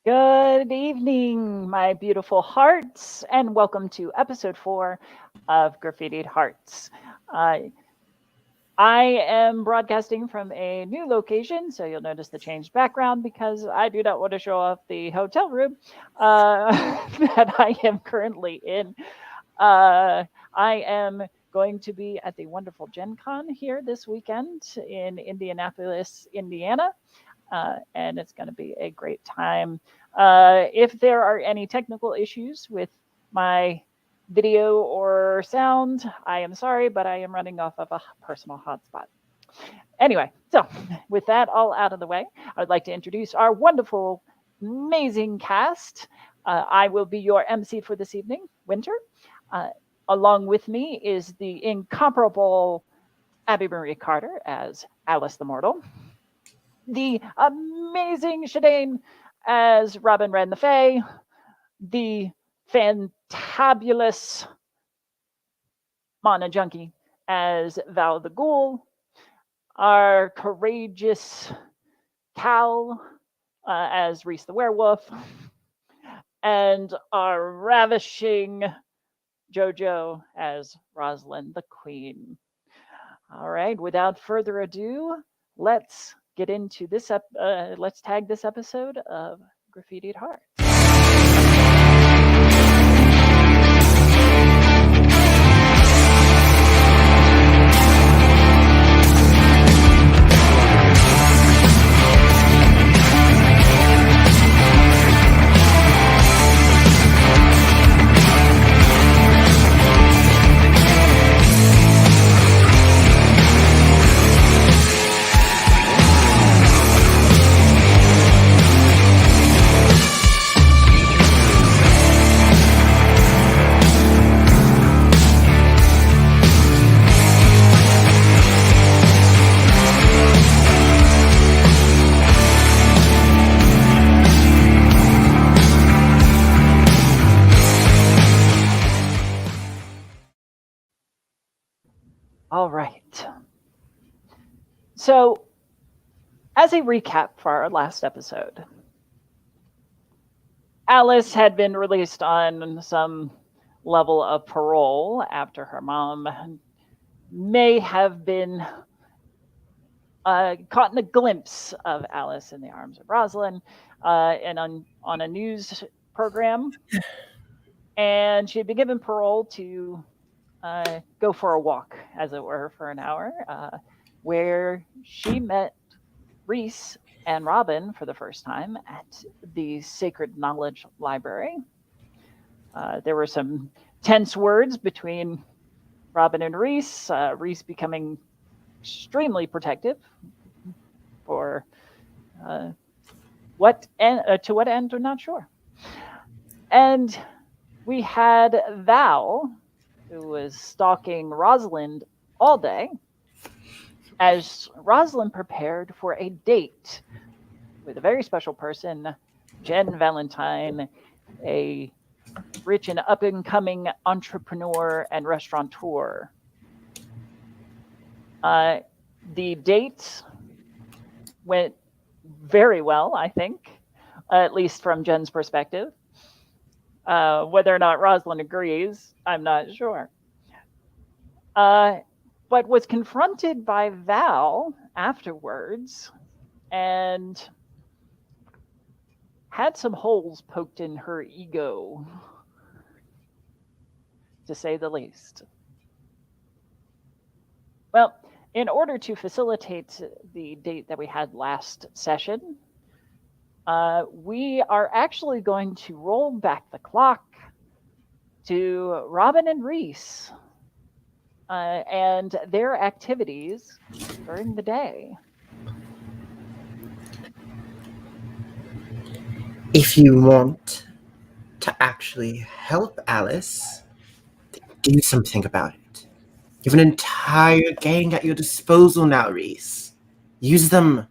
Good evening, my beautiful hearts, and welcome to episode 4 of Graffitied Hearts. Uh, I am broadcasting from a new location, so you'll notice the changed background because I do not want to show off the hotel room that I am currently in. I am going to be at the wonderful Gen Con here this weekend in Indianapolis, Indiana. And it's going to be a great time. If there are any technical issues with my video or sound, I am sorry, but I am running off of a personal hotspot. Anyway, so with that all out of the way, I would like to introduce our wonderful, amazing cast. I will be your MC for this evening, Winter. Uh, Along with me is the incomparable Abby Marie Carter as Alice the Mortal, the amazing Shadane as Robin Wren the Fae, the fantabulous Mana Junkie as Val the Ghoul, our courageous Cal as Rhys the Werewolf, and our ravishing JoJo as Rosalind the Queen. All right, without further ado, let's get into this. Let's tag this episode of Graffitied Hearts. All right. So, as a recap for our last episode, Alice had been released on some level of parole after her mom may have been caught in a glimpse of Alice in the arms of Rosalind and on a news program. And she had been given parole to go for a walk, as it were, for an hour, where she met Rhys and Robin for the first time at the Sacred Knowledge Library. There were some tense words between Robin and Rhys, Rhys becoming extremely protective for what end, to what end, I'm not sure. And we had Val, who was stalking Rosalind all day, as Rosalind prepared for a date with a very special person, Jen Valentine, a rich and up-and-coming entrepreneur and restaurateur. The date went very well, I think, at least from Jen's perspective. Whether or not Rosalind agrees, I'm not sure. But was confronted by Val afterwards and had some holes poked in her ego, to say the least. Well, in order to facilitate the date that we had last session, we are actually going to roll back the clock to Robin and Rhys and their activities during the day. If you want to actually help Alice, do something about it. You have an entire gang at your disposal now, Rhys. Use them.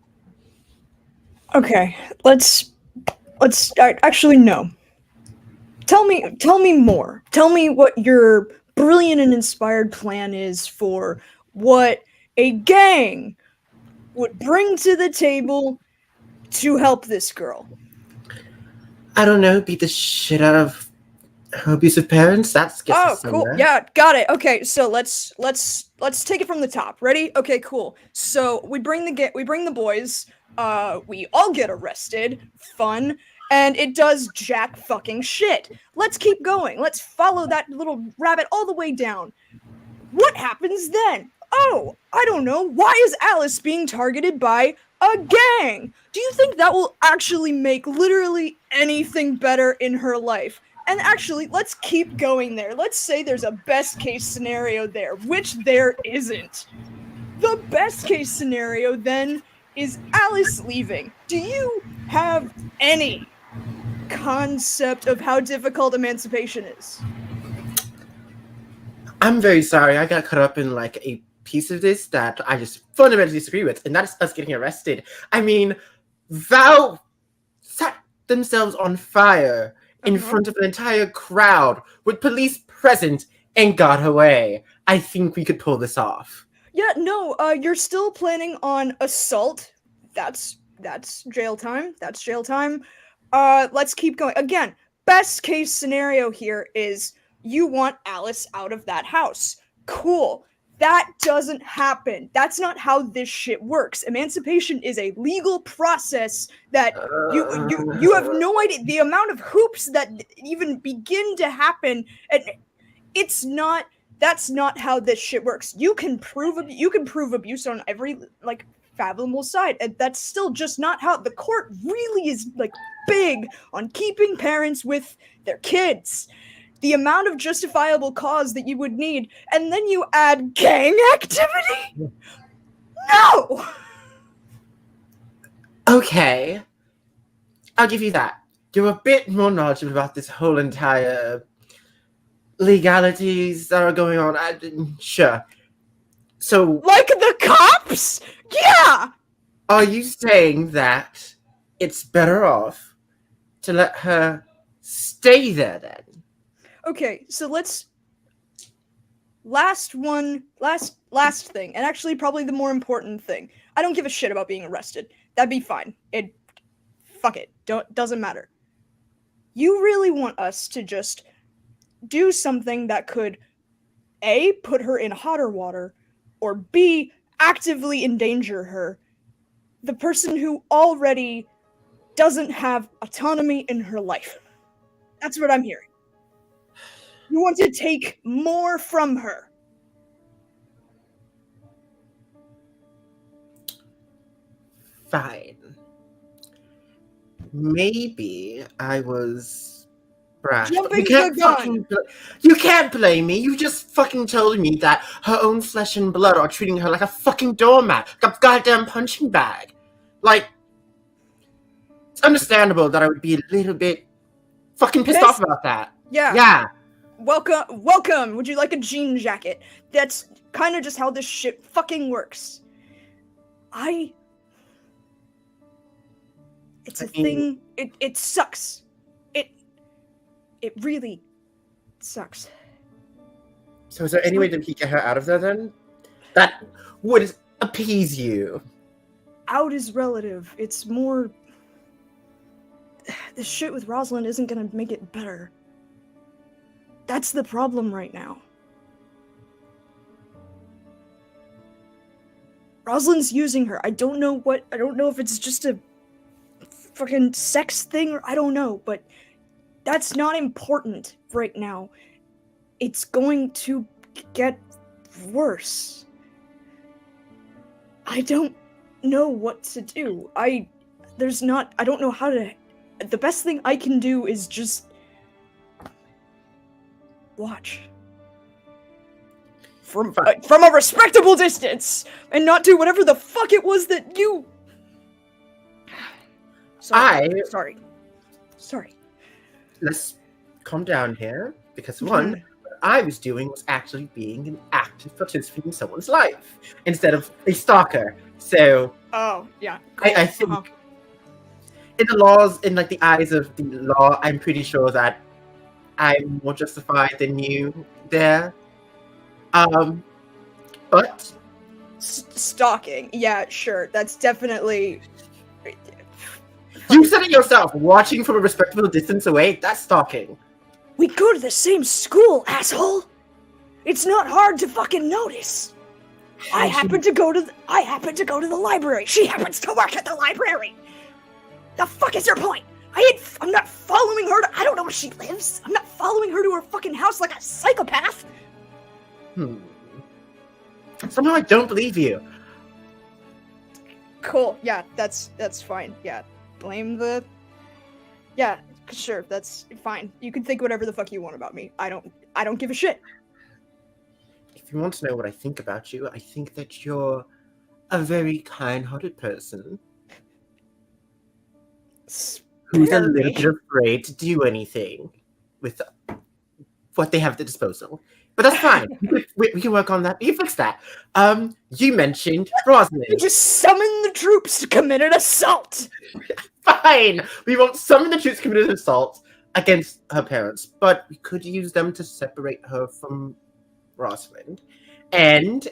Okay, let's start. Actually, no. Tell me more. Tell me what your brilliant and inspired plan is for what a gang would bring to the table to help this girl. I don't know, beat the shit out of her abusive parents. That gets Oh, us cool. somewhere. Yeah, got it. Okay, so let's take it from the top. Ready? Okay, cool. So we bring the boys. We all get arrested. Fun. And it does jack fucking shit. Let's keep going. Let's follow that little rabbit all the way down. What happens then? Oh, I don't know. Why is Alice being targeted by a gang? Do you think that will actually make literally anything better in her life? And actually, let's keep going there. Let's say there's a best case scenario there, which there isn't. The best case scenario then is Alice leaving. Do you have any concept of how difficult emancipation is? I'm very sorry. I got caught up in like a piece of this that I just fundamentally disagree with, and that's us getting arrested. I mean, Val set themselves on fire in front of an entire crowd with police present and got away. I think we could pull this off. Yeah, no, you're still planning on assault. That's jail time. That's jail time. Let's keep going. Again, best case scenario here is you want Alice out of that house. Cool. That doesn't happen. That's not how this shit works. Emancipation is a legal process that you have no idea the amount of hoops that even begin to happen, and it's not that's not how this shit works. You can prove abuse on every like fathomable side, and that's still just not how the court really is like big on keeping parents with their kids. The amount of justifiable cause that you would need, and then you add gang activity? No! Okay. I'll give you that. You're a bit more knowledgeable about this whole entire legalities that are going on. Sure. So, Like the cops? Yeah! are you saying that it's better off to let her stay there then? Okay, so let's last thing, and actually probably the more important thing. I don't give a shit about being arrested. That'd be fine. Fuck it. Doesn't matter. You really want us to just do something that could A, put her in hotter water, or B, actively endanger her. The person who already doesn't have autonomy in her life. That's what I'm hearing. You want to take more from her. Fine. Maybe I was brash. Jumping the gun. You can't blame me. You just fucking told me that her own flesh and blood are treating her like a fucking doormat, like a goddamn punching bag. Like, it's understandable that I would be a little bit fucking pissed off about that. Yeah. Yeah. Welcome. Would you like a jean jacket? That's kind of just how this shit fucking works. It's a thing. It sucks. It really sucks. So is there any way that we can get her out of there then? That would appease you. Out is relative. It's more... This shit with Rosalind isn't gonna make it better. That's the problem right now. Rosalind's using her. I don't know if it's just a fucking sex thing or I don't know, but that's not important right now. It's going to get worse. I don't know what to do. I don't know how to... The best thing I can do is just watch. From a respectable distance, and not do whatever the fuck it was that you... Sorry. Let's calm down here, because one, what I was doing was actually being an active participant in someone's life, instead of a stalker. So... Oh, yeah. Cool. I think... In the laws, in like the eyes of the law, I'm pretty sure that I'm more justified than you there. But stalking, yeah, sure, that's definitely You said it yourself. Watching from a respectable distance away, that's stalking. We go to the same school, asshole! It's not hard to fucking notice. I happen to go to the library. She happens to work at the library. The fuck is your point? I'm not following her I don't know where she lives. I'm not following her to her fucking house like a psychopath. Somehow I don't believe you. Cool. Yeah, that's fine. Yeah. Yeah, sure, that's fine. You can think whatever the fuck you want about me. I don't give a shit. If you want to know what I think about you, I think that you're a very kind-hearted person. Who's a little bit afraid to do anything with what they have at their disposal. But that's fine. we can work on that. You fix that. You mentioned Rosalind. You just summon the troops to commit an assault. Fine. We won't summon the troops to commit an assault against her parents, but we could use them to separate her from Rosalind. And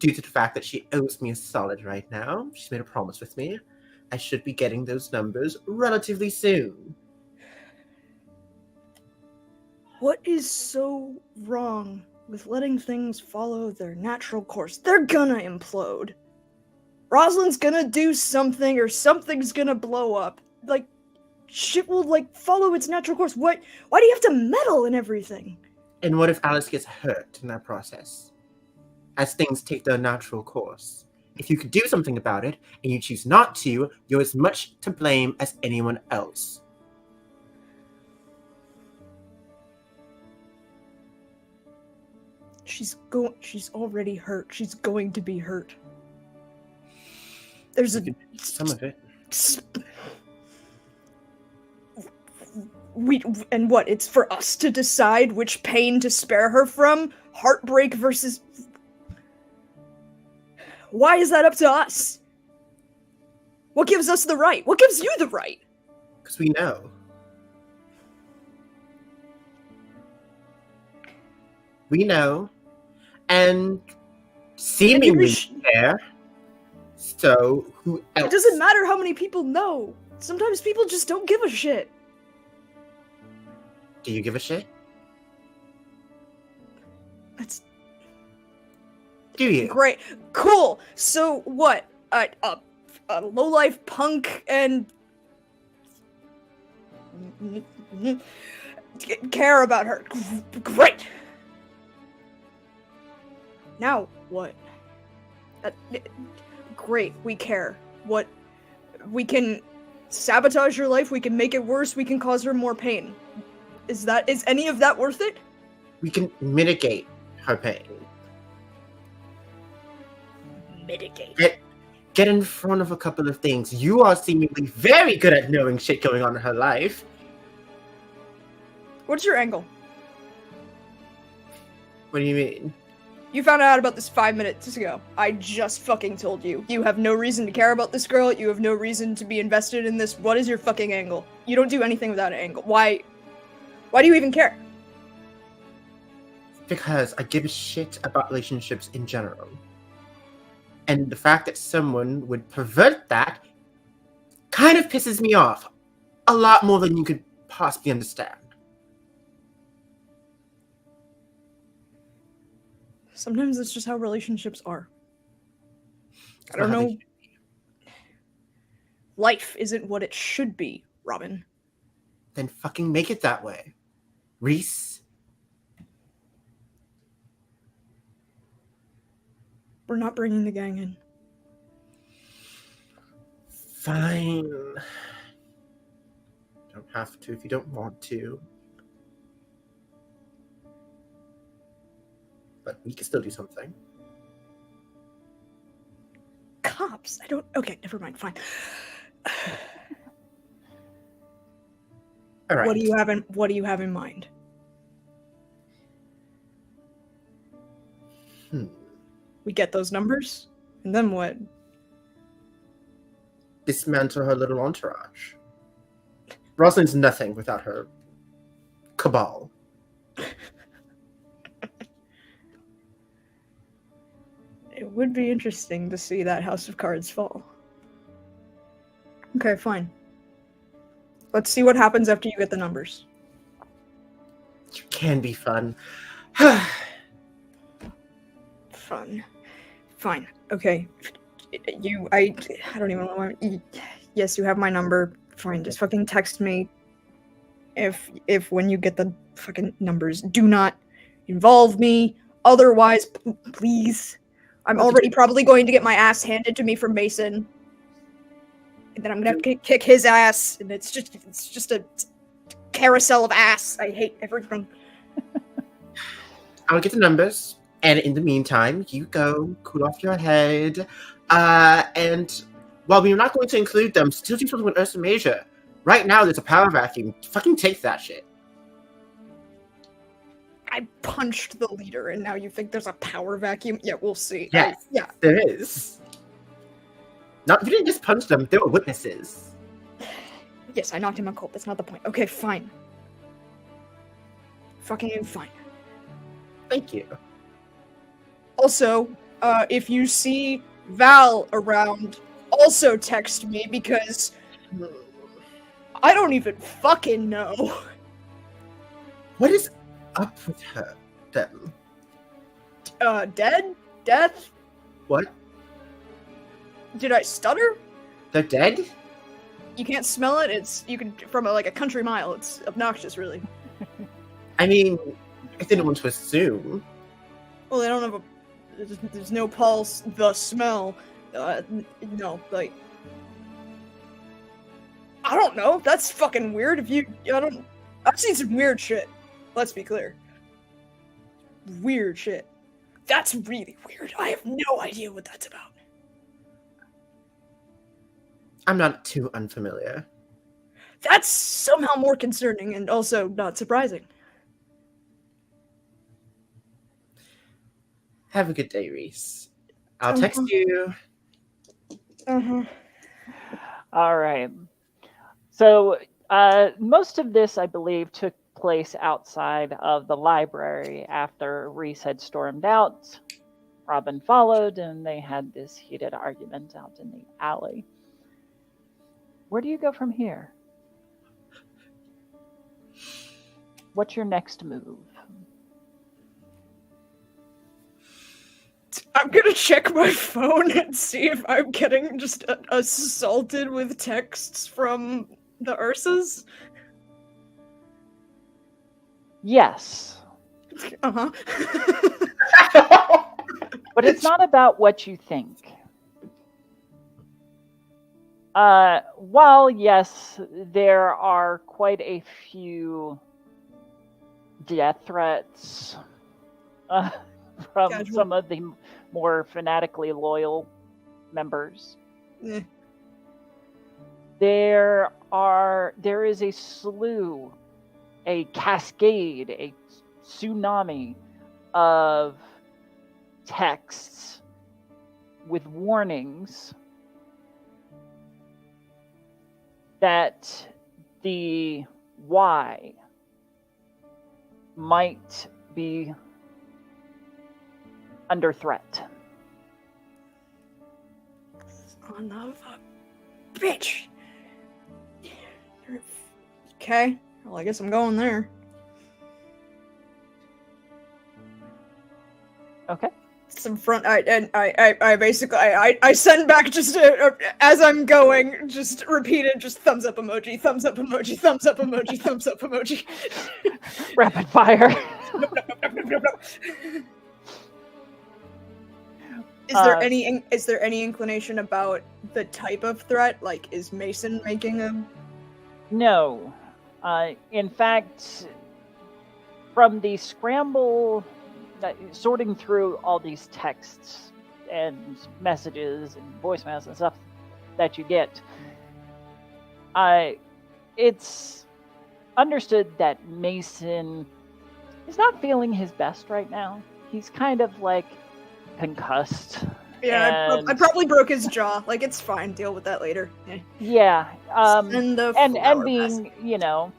due to the fact that she owes me a solid right now, she's made a promise with me, I should be getting those numbers relatively soon. What is so wrong with letting things follow their natural course? They're gonna implode. Rosalind's gonna do something, or something's gonna blow up. Like, shit will, follow its natural course. Why do you have to meddle in everything? And what if Alice gets hurt in that process? As things take their natural course. If you could do something about it, and you choose not to, you're as much to blame as anyone else. She's already hurt. She's going to be hurt. There's some of it. And what? It's for us to decide which pain to spare her from? Heartbreak versus... Why is that up to us? What gives us the right? What gives you the right? Because we know. We know. And seemingly care. So, who else? It doesn't matter how many people know. Sometimes people just don't give a shit. Do you give a shit? Do you? Great. Cool. So what? A low-life punk and... care about her. Great. Now what? Great, we care. What? We can sabotage her life, we can make it worse, we can cause her more pain. Is any of that worth it? We can mitigate her pain. Mitigate? Get in front of a couple of things. You are seemingly very good at knowing shit going on in her life. What's your angle? What do you mean? You found out about this 5 minutes ago. I just fucking told you. You have no reason to care about this girl. You have no reason to be invested in this. What is your fucking angle? You don't do anything without an angle. Why do you even care? Because I give a shit about relationships in general. And the fact that someone would pervert that kind of pisses me off. A lot more than you could possibly understand. Sometimes that's just how relationships are. I don't know. Life isn't what it should be, Robin. Then fucking make it that way. Rhys? We're not bringing the gang in. Fine. Don't have to if you don't want to. But we can still do something. Cops? Okay, never mind, fine. All right. What do you have in mind? We get those numbers, and then what? Dismantle her little entourage. Rosalind's nothing without her cabal. It would be interesting to see that house of cards fall. Okay, fine. Let's see what happens after you get the numbers. You can be fun. Fun. Fine. Okay. I don't even know. Yes, you have my number. Fine. Just fucking text me. If when you get the fucking numbers, do not involve me. Otherwise, please. I'm already probably going to get my ass handed to me from Mason. And then I'm gonna have to kick his ass, and it's just a carousel of ass. I hate everything. I'll get the numbers, and in the meantime, you go cool off your head. And while we're not going to include them, still do something with Ursa Major. Right now, there's a power vacuum. Fucking take that shit. I punched the leader, and now you think there's a power vacuum? Yeah, we'll see. Yes, yeah, there is. No, you didn't just punch them. There were witnesses. Yes, I knocked him cold. That's not the point. Okay, fine. Fucking fine. Thank you. Also, if you see Val around, also text me because I don't even fucking know. What is up with her, then? Dead? Death? What? Did I stutter? They're dead? You can't smell it? You can, from a country mile, it's obnoxious, really. I mean, I didn't want to assume. Well, they don't have there's no pulse, the smell, no, like, I don't know, that's fucking weird. I've seen some weird shit, let's be clear. Weird shit. That's really weird. I have no idea what that's about. I'm not too unfamiliar. That's somehow more concerning and also not surprising. Have a good day, Rhys. I'll text you. All right. So most of this, I believe, took place outside of the library after Rhys had stormed out. Robin followed, and they had this heated argument out in the alley. Where do you go from here? What's your next move? I'm gonna check my phone and see if I'm getting just assaulted with texts from the Ursas. Yes. Uh-huh. But it's not about what you think. While, yes, there are quite a few death threats from some of the more fanatically loyal members. There is a slew, a cascade, a tsunami of texts with warnings that the Y might be under threat. Son of a bitch. Okay, well, I guess I'm going there. Okay. Some front. I basically send back just as I'm going, just repeated, just thumbs up emoji, thumbs up emoji, thumbs up emoji, thumbs up emoji. Rapid fire. Is there any inclination about the type of threat? Like, is Mason making a? No. In fact, from the scramble, sorting through all these texts and messages and voicemails and stuff that you get, it's understood that Mason is not feeling his best right now. He's kind of like concussed. Yeah, I probably broke his jaw. Like, it's fine. Deal with that later. Yeah. And being, pass.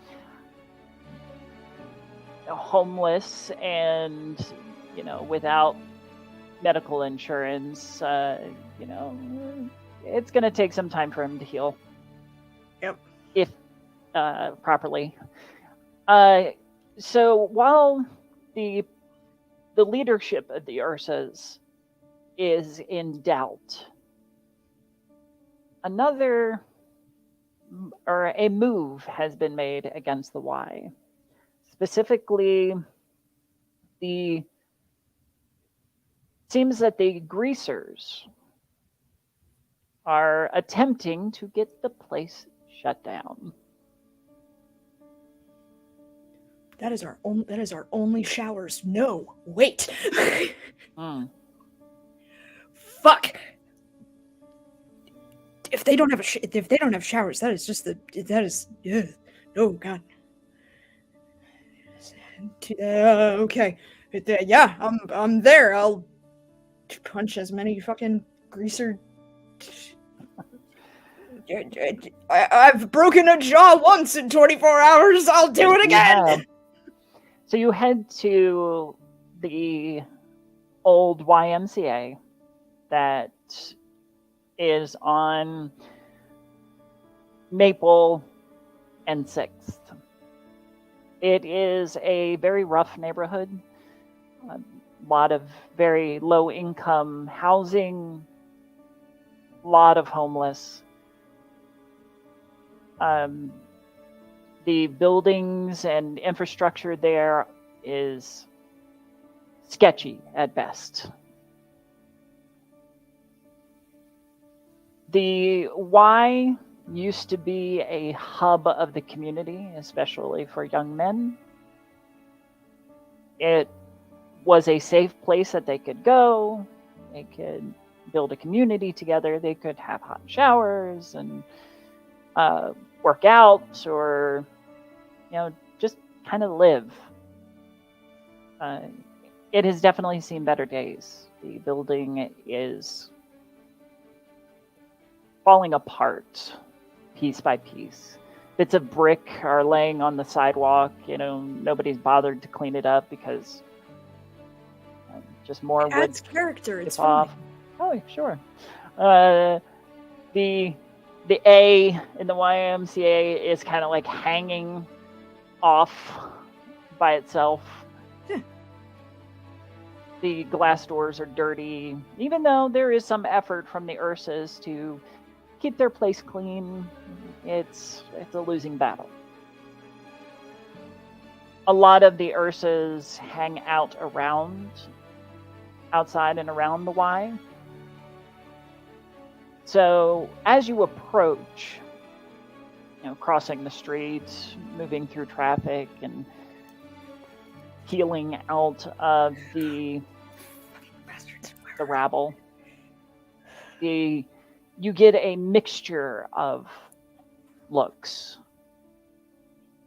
Homeless and, without medical insurance, it's going to take some time for him to heal. Yep. If properly. So while the leadership of the Ursas is in doubt, a move has been made against the Y. Specifically, seems that the greasers are attempting to get the place shut down. That is our only showers. No, wait. Fuck. If they don't have showers, oh god. Okay. Yeah, I'm there. I'll punch as many fucking greaser. I've broken a jaw once in 24 hours. I'll do it again. So you head to the old YMCA that is on Maple and 6th. It is a very rough neighborhood. A lot of very low income housing, a lot of homeless. The buildings and infrastructure there is sketchy at best. The Y used to be a hub of the community, especially for young men. It was a safe place that they could go. They could build a community together. They could have hot showers and work out, or just kind of live. It has definitely seen better days. The building is falling apart piece by piece. Bits of brick are laying on the sidewalk. Nobody's bothered to clean it up because just more wood adds character. It's off. Oh, sure. The A in the YMCA is kind of like hanging off by itself. The glass doors are dirty, even though there is some effort from the Ursas to keep their place clean. It's a losing battle. A lot of the Ursas hang out outside and around the Y. So as you approach, crossing the street, moving through traffic, and peeling out of the rabble, you get a mixture of looks.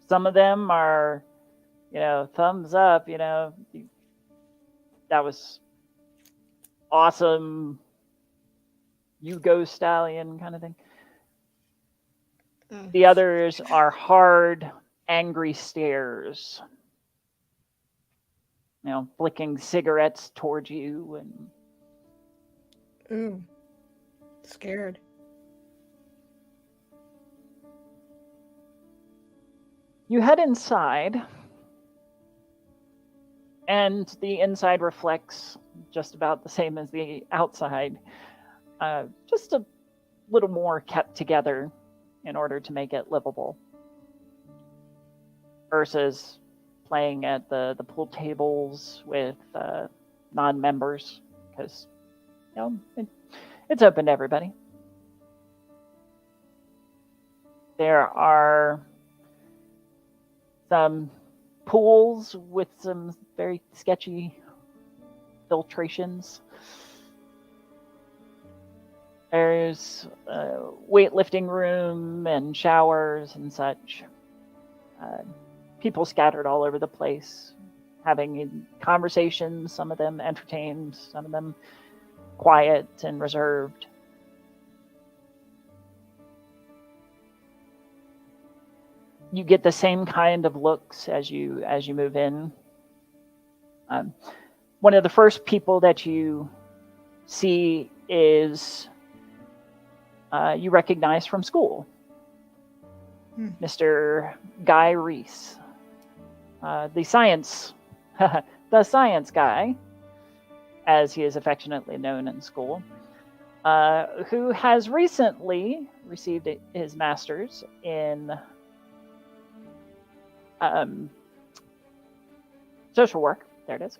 Some of them are, thumbs up, that was awesome, you go stallion kind of thing. The others are hard, angry stares, flicking cigarettes towards you and scared. You head inside, and the inside reflects just about the same as the outside, just a little more kept together in order to make it livable. Ursa's playing at the pool tables with non-members because it's open to everybody. There are some pools with some very sketchy filtrations. There's a weightlifting room and showers and such. People scattered all over the place, having conversations, some of them entertained, some of them quiet and reserved. You get the same kind of looks as you move in. One of the first people that you see is you recognize from school. Mr. Guy Rhys, the science guy, as he is affectionately known in school, who has recently received his master's in social work. There it is.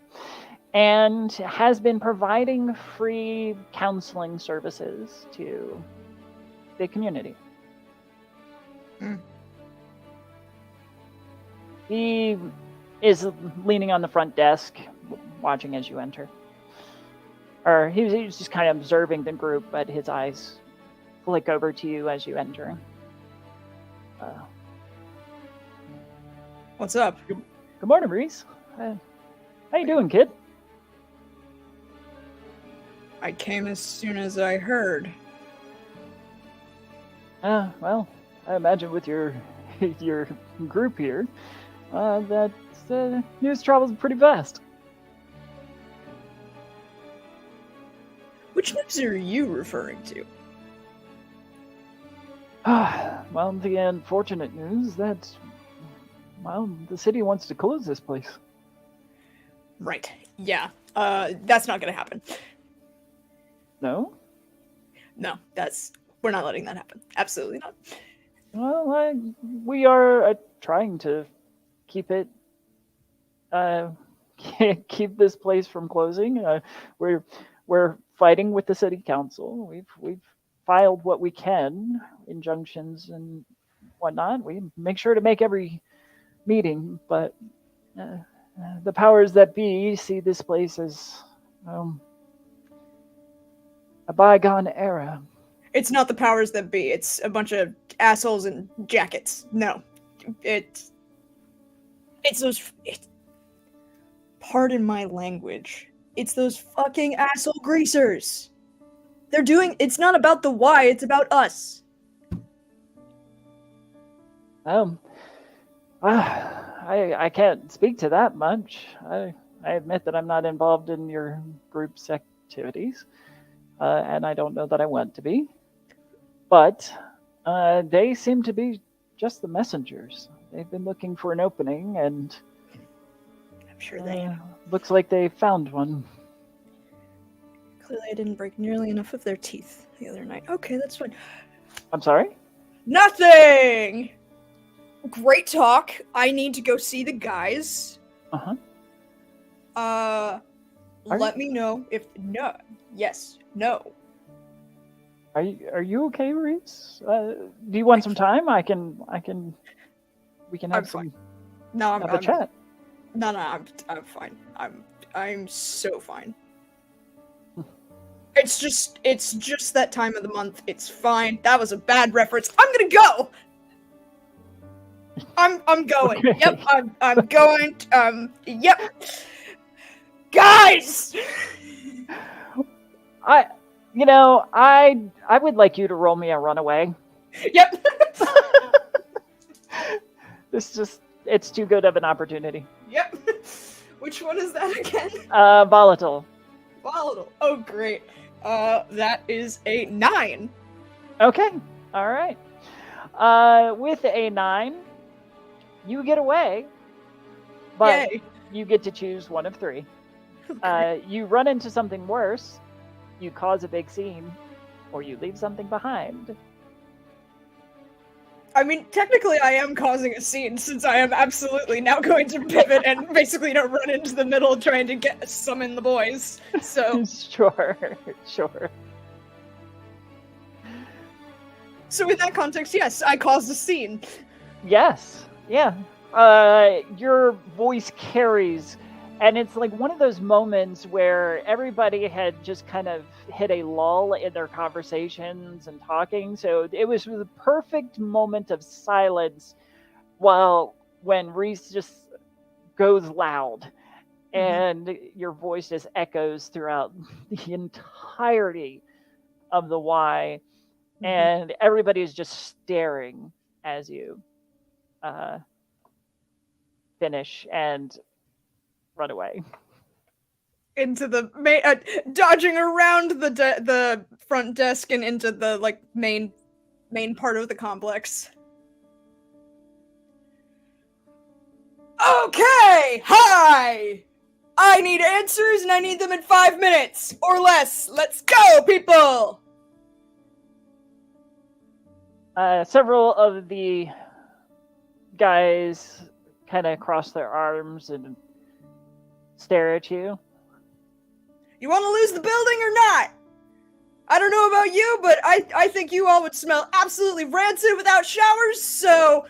And has been providing free counseling services to the community. He is leaning on the front desk, watching as you enter. Or he was just kind of observing the group, but his eyes flick over to you as you enter. What's up? Good morning, Rhys. How you doing, kid? I came as soon as I heard. Well, I imagine with your group here, that news travels pretty fast. Which news are you referring to? Well, the unfortunate news that, well, the city wants to close this place. Right. Yeah. That's not gonna happen. No? No, we're not letting that happen. Absolutely not. Well, we are trying to keep it, keep this place from closing. We're fighting with the city council. We've filed what we can, injunctions and whatnot. We make sure to make every meeting, but the powers that be see this place as a bygone era. It's not the powers that be. It's a bunch of assholes in jackets. No. It's those... pardon my language. It's those fucking asshole greasers. They're doing... It's not about the why, it's about us. I can't speak to that much. I admit that I'm not involved in your group's activities, and I don't know that I want to be. But they seem to be just the messengers. They've been looking for an opening, and I'm sure they have. Looks like they found one. Clearly I didn't break nearly enough of their teeth the other night. Okay, that's fine. I'm sorry? Nothing! Great talk. I need to go see the guys. Let me know if... No. Yes. No. Are you okay, Rhys? Do you want some time? We can have some. No, have a chat. No, I'm fine. I'm so fine. It's just that time of the month. It's fine. That was a bad reference. I'm gonna go. I'm going. Okay. Yep. I'm going. Yep. Guys. I would like you to roll me a runaway. Yep. It's too good of an opportunity. Yep. Which one is that again? Volatile. Volatile. Oh, great. That is a 9. Okay. All right. With a 9, you get away, but Yay. you get to choose one of 3. Okay. You run into something worse, you cause a big scene, or you leave something behind. I mean, technically I am causing a scene since I am absolutely now going to pivot and basically run into the middle trying to summon the boys. So Sure. So in that context, yes, I caused a scene. Yes. Yeah. Your voice carries, and it's like one of those moments where everybody had just kind of hit a lull in their conversations and talking. So it was the perfect moment of silence when Rhys just goes loud and your voice just echoes throughout the entirety of the Y. And everybody is just staring as you finish and run away into the dodging around the front desk and into the main part of the complex. Okay, hi! I need answers and I need them in 5 minutes or less. Let's go, people! Several of the guys kind of cross their arms and stare at you. You want to lose the building or not? I don't know about you, but I think you all would smell absolutely rancid without showers, so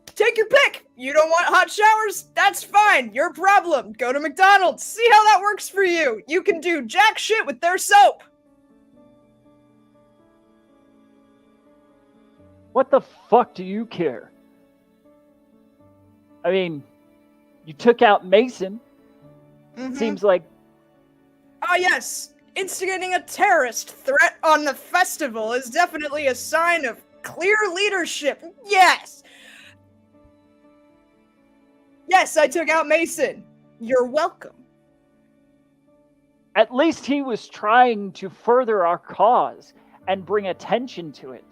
take your pick. You don't want hot showers? That's fine. Your problem. Go to McDonald's. See how that works for you. You can do jack shit with their soap. What the fuck do you care? I mean, you took out Mason. Seems like... Ah, yes. Instigating a terrorist threat on the festival is definitely a sign of clear leadership. Yes! Yes, I took out Mason. You're welcome. At least he was trying to further our cause and bring attention to it.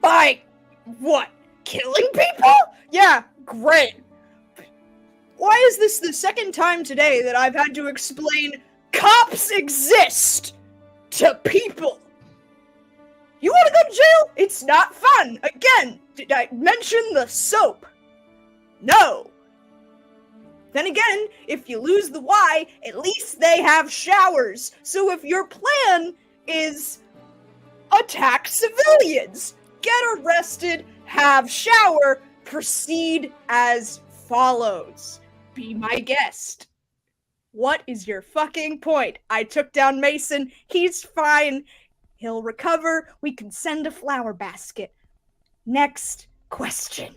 By what? Killing people? Yeah, great. Why is this the second time today that I've had to explain cops exist to people? You want to go to jail? It's not fun. Again, did I mention the soap? No. Then again, if you lose the why, at least they have showers. So if your plan is attack civilians, get arrested, have shower, proceed as follows. Be my guest. What is your fucking point? I took down Mason. He's fine. He'll recover. We can send a flower basket. Next question.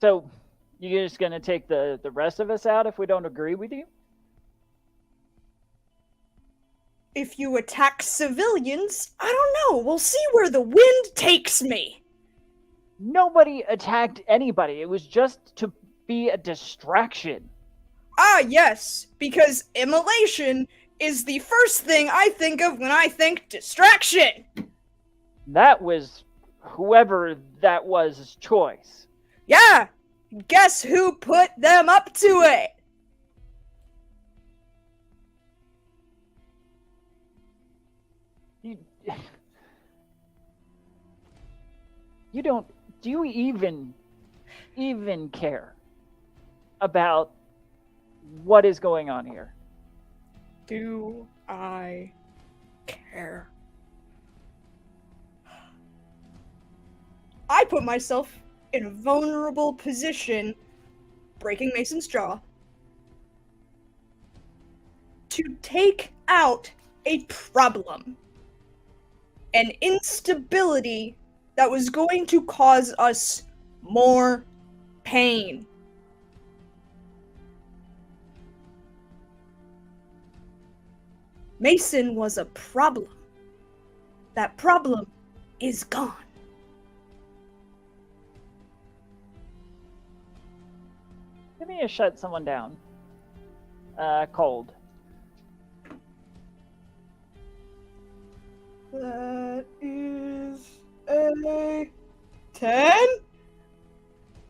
So, you're just gonna take the rest of us out if we don't agree with you? If you attack civilians, I don't know. We'll see where the wind takes me. Nobody attacked anybody. It was just to be a distraction. Ah, yes, because immolation is the first thing I think of when I think distraction. That was whoever that was choice. Yeah, guess who put them up to it? You don't... Do you even care about what is going on here? Do I care? I put myself in a vulnerable position, breaking Mason's jaw, to take out a problem. An instability that was going to cause us more pain. Mason was a problem. That problem is gone. Give me a shut someone down. Cold. That is a 10?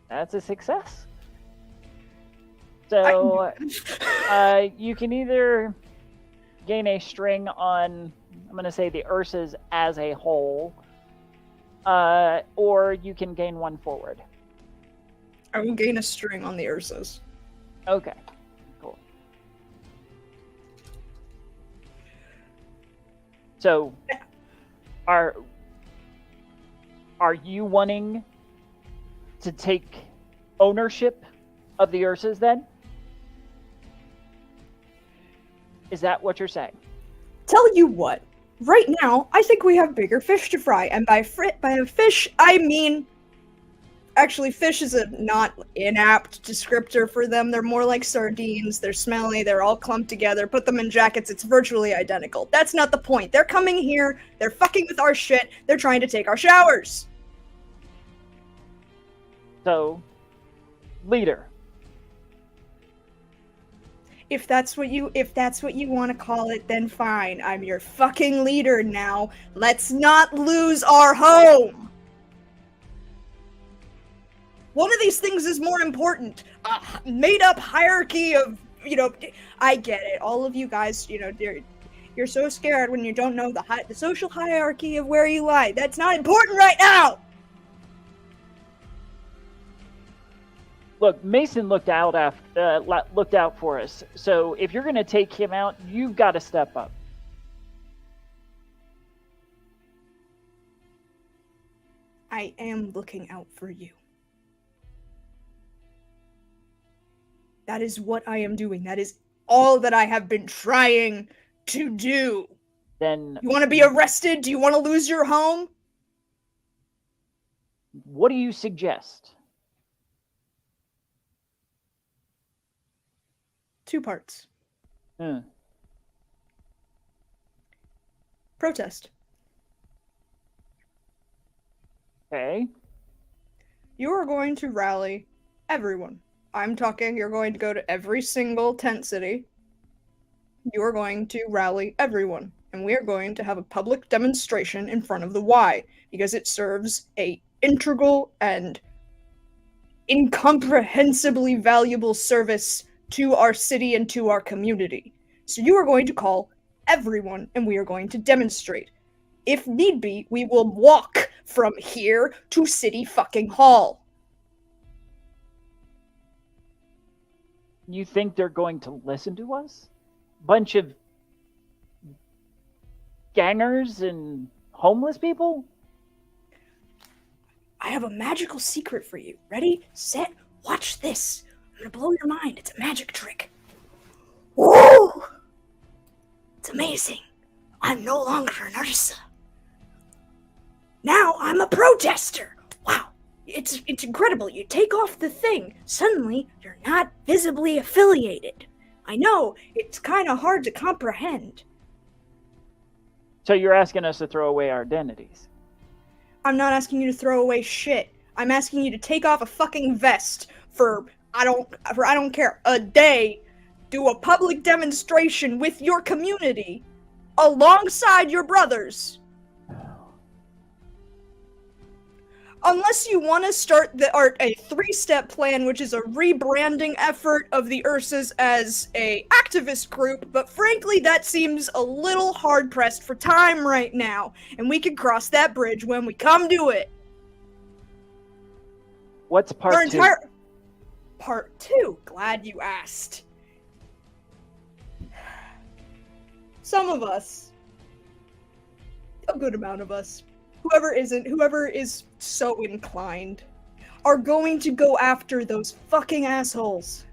That's a success. So, you can either gain a string on, I'm going to say, the Ursas as a whole, or you can gain one forward. I will gain a string on the Ursas. Okay, cool. So, are you wanting to take ownership of the Ursas then? Is that what you're saying? Tell you what, right now, I think we have bigger fish to fry, and by a fish, I mean... Actually, fish is a not inapt descriptor for them. They're more like sardines. They're smelly. They're all clumped together. Put them in jackets. It's virtually identical. That's not the point. They're coming here. They're fucking with our shit. They're trying to take our showers. So, leader. If that's what you want to call it, then fine. I'm your fucking leader now. Let's not lose our home. One of these things is more important. A made-up hierarchy of, I get it. All of you guys, you're so scared when you don't know the social hierarchy of where you lie. That's not important right now. Look, Mason looked out for us. So if you're going to take him out, you've got to step up. I am looking out for you. That is what I am doing. That is all that I have been trying to do. Then you want to be arrested? Do you want to lose your home? What do you suggest? 2 parts. Protest. Okay. You are going to rally everyone. I'm talking, you're going to go to every single tent city. You are going to rally everyone. And we are going to have a public demonstration in front of the Y, because it serves a integral and incomprehensibly valuable service to our city and to our community. So you are going to call everyone, and we are going to demonstrate. If need be, we will walk from here to City fucking Hall. You think they're going to listen to us? Bunch of gangers and homeless people? I have a magical secret for you. Ready, set, watch this. I'm gonna blow your mind. It's a magic trick. Whoa! It's amazing. I'm no longer an Ursa. Now I'm a protester. Wow. It's incredible. You take off the thing. Suddenly, you're not visibly affiliated. I know, it's kind of hard to comprehend. So you're asking us to throw away our identities? I'm not asking you to throw away shit. I'm asking you to take off a fucking vest for I don't care, a day, do a public demonstration with your community alongside your brothers. Unless you want to start a 3-step plan, which is a rebranding effort of the Ursas as a activist group, but frankly, that seems a little hard-pressed for time right now, and we can cross that bridge when we come to it. What's part 2? Part 2. Glad you asked. Some of us, a good amount of us, whoever is so inclined, are going to go after those fucking assholes.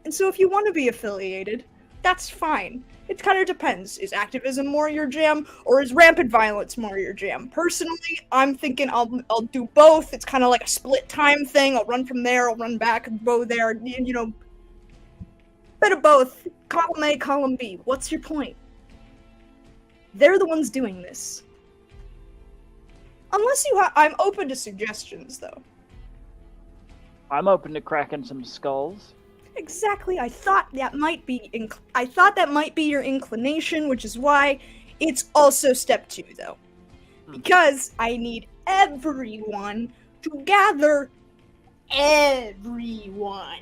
And so if you want to be affiliated, that's fine. It kind of depends. Is activism more your jam, or is rampant violence more your jam? Personally, I'm thinking I'll do both. It's kind of like a split time thing. I'll run from there, I'll run back, go there, bit of both. Column A, column B. What's your point? They're the ones doing this. Unless I'm open to suggestions, though. I'm open to cracking some skulls. Exactly. I thought that might be your inclination, which is why it's also step 2, though. Because I need everyone to gather everyone.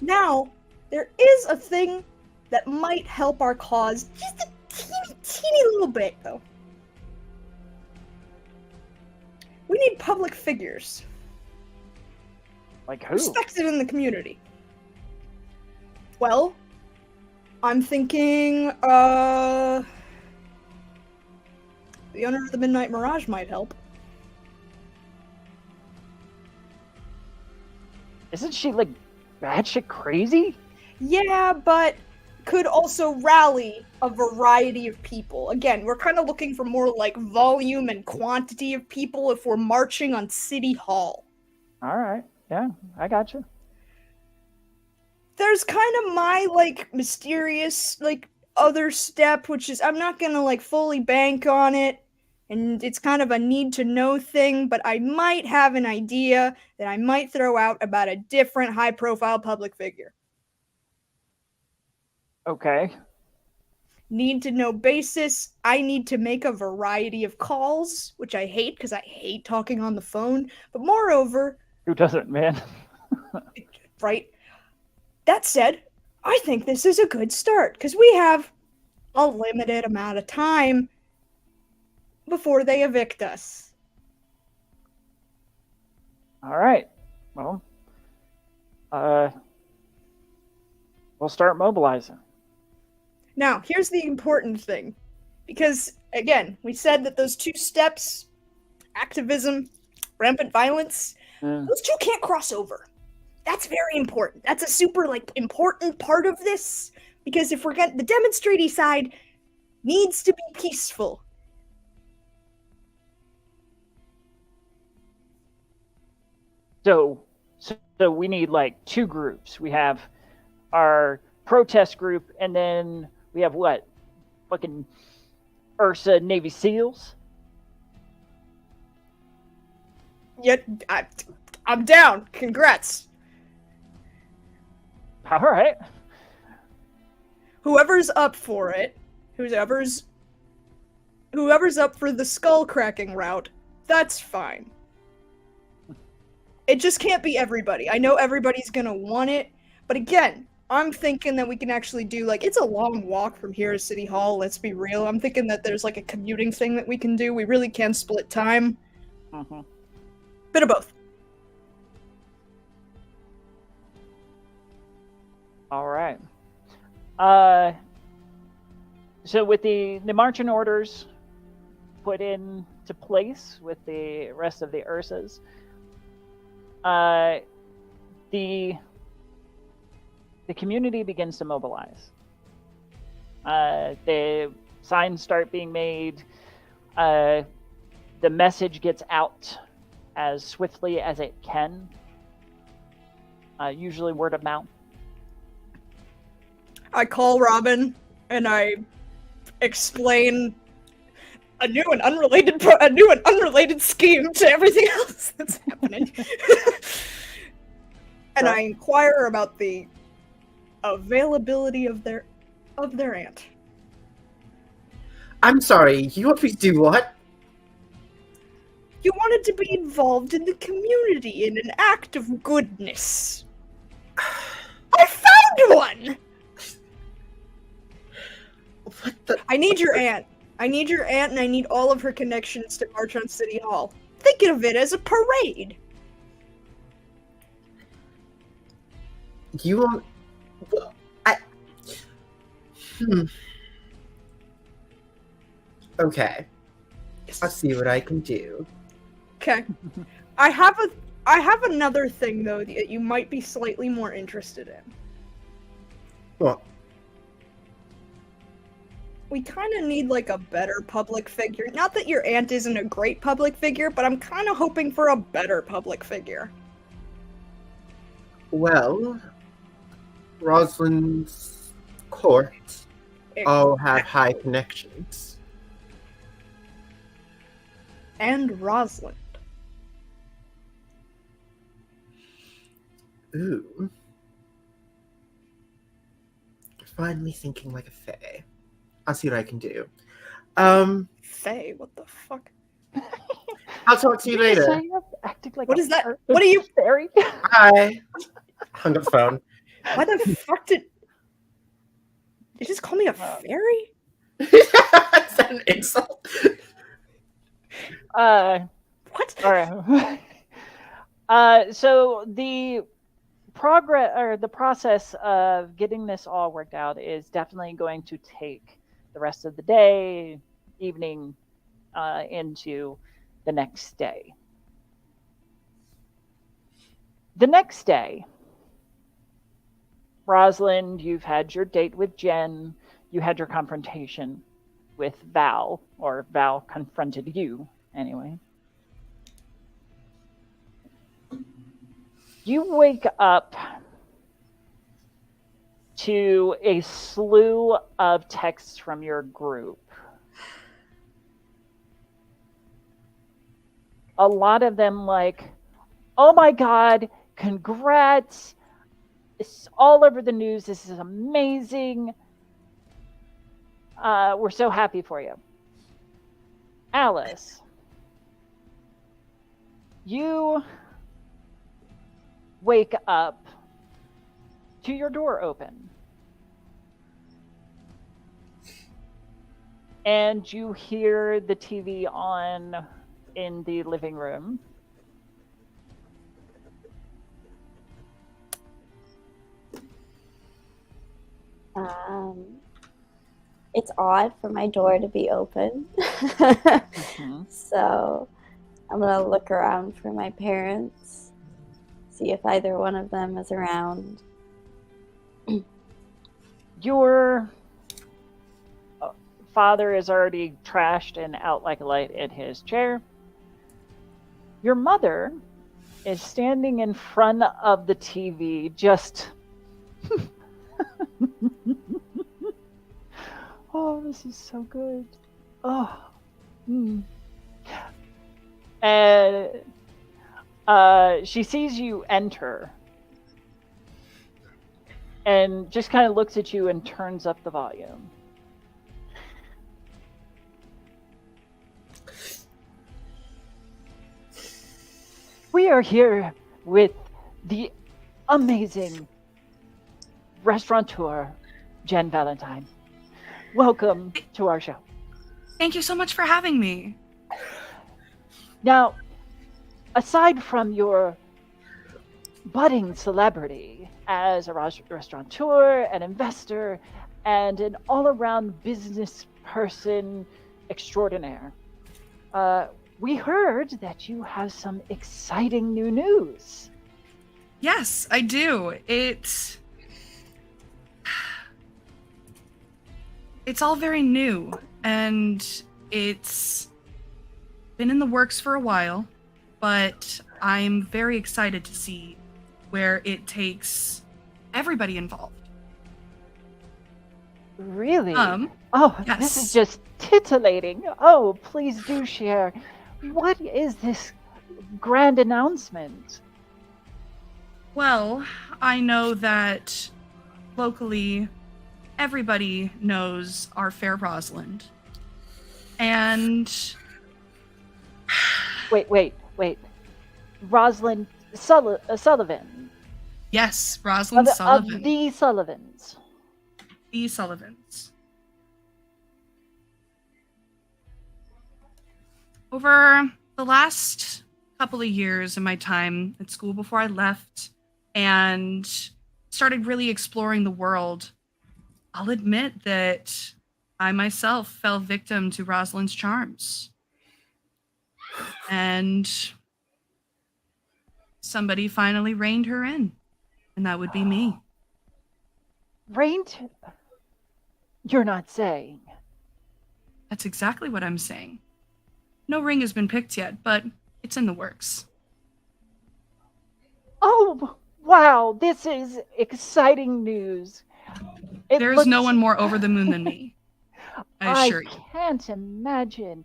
Now, there is a thing that might help our cause just a teeny little bit, though. We need public figures. Like who? Respected in the community. Well, I'm thinking, the owner of the Midnight Mirage might help. Isn't she, like, batshit crazy? Yeah, but could also rally a variety of people. Again, we're kind of looking for more, like, volume and quantity of people if we're marching on City Hall. Alright, yeah, I got you. There's kind of my, like, mysterious, like, other step, which is I'm not gonna, like, fully bank on it, And it's kind of a need to know thing, but I might have an idea that I might throw out about a different high profile public figure. Okay. Need to know basis. I need to make a variety of calls, which I hate because I hate talking on the phone. But moreover, Who doesn't, man? right? That said, I think this is a good start because we have a limited amount of time before they evict us. All right. Well, we'll start mobilizing. Now, here's the important thing. Because, again, we said that those 2 steps, activism, rampant violence, those 2 can't cross over. That's very important. That's a super, important part of this. Because if we're getting the demonstrating side needs to be peaceful. So we need 2 groups. We have our protest group, and then we have what? Fucking Ursa Navy SEALs? Yet, I'm down. Congrats. All right. Whoever's up for it, whoever's up for the skull cracking route, that's fine. It just can't be everybody. I know everybody's gonna want it, but again, I'm thinking that we can actually do, it's a long walk from here to City Hall, let's be real. I'm thinking that there's, a commuting thing that we can do. We really can split time. Mm-hmm. Bit of both. All right. So with the marching orders put into place with the rest of the Ursas, the community begins to mobilize. The signs start being made. The message gets out as swiftly as it can. Usually word of mouth. I call Robin and I explain a new and unrelated scheme to everything else that's happening. And I inquire about the availability of their aunt. I'm sorry, you want me to do what? You wanted to be involved in the community in an act of goodness. I found one! What the? I need your aunt. I need your aunt and I need all of her connections to march on City Hall. Think of it as a parade. You want... Okay. I'll see what I can do. Okay. I have another thing though that you might be slightly more interested in. What? We kind of need a better public figure. Not that your aunt isn't a great public figure, but I'm kind of hoping for a better public figure. Well, Rosalind's court all have high connections. And Rosalind. Ooh. Finally thinking like a fae. I'll see what I can do. Faye, what the fuck? I'll talk to you later. What is that? What are you? Fairy? Hi. Hung up the phone. Why the fuck did you just call me a fairy? Is that an insult? What? All right. So the process of getting this all worked out is definitely going to take the rest of the day, evening, into the next day. The next day, Rosalind, you've had your date with Jen. You had your confrontation with Val, or Val confronted you, anyway. You wake up to a slew of texts from your group. a lot of them like, oh my God, congrats. It's all over the news. This is amazing. We're so happy for you. Alice, you wake up to your door open. And you hear the TV on in the living room. It's odd for my door to be open. So I'm gonna look around for my parents, see if either one of them is around. Your father is already trashed and out like a light in his chair. Your mother is standing in front of the TV, just. Oh, this is so good. Oh. And she sees you enter and just kind of looks at you and turns up the volume. We are here with the amazing restaurateur, Jen Valentine. Welcome to our show. Thank you so much for having me. Now, aside from your budding celebrity as a restaurateur, an investor, and an all-around business person extraordinaire, we heard that you have some exciting new news. Yes, I do. It's all very new, and it's been in the works for a while, but I'm very excited to see where it takes everybody involved. Really? Yes. This is just titillating. Oh, please do share. What is this grand announcement? Well, I know that locally everybody knows our fair Rosalind. And Wait. Rosalind Sullivan. yes, Rosalind Sullivan. Of the Sullivans. The Sullivans. Over the last couple of years in my time at school before I left and started really exploring the world, I'll admit that I myself fell victim to Rosalind's charms. And somebody finally reined her in, and that would be me. Reined? You're not saying. That's exactly what I'm saying. No ring has been picked yet, but it's in the works. Oh, wow, this is exciting news. There's no one more over the moon than me. I assure you. I can't imagine.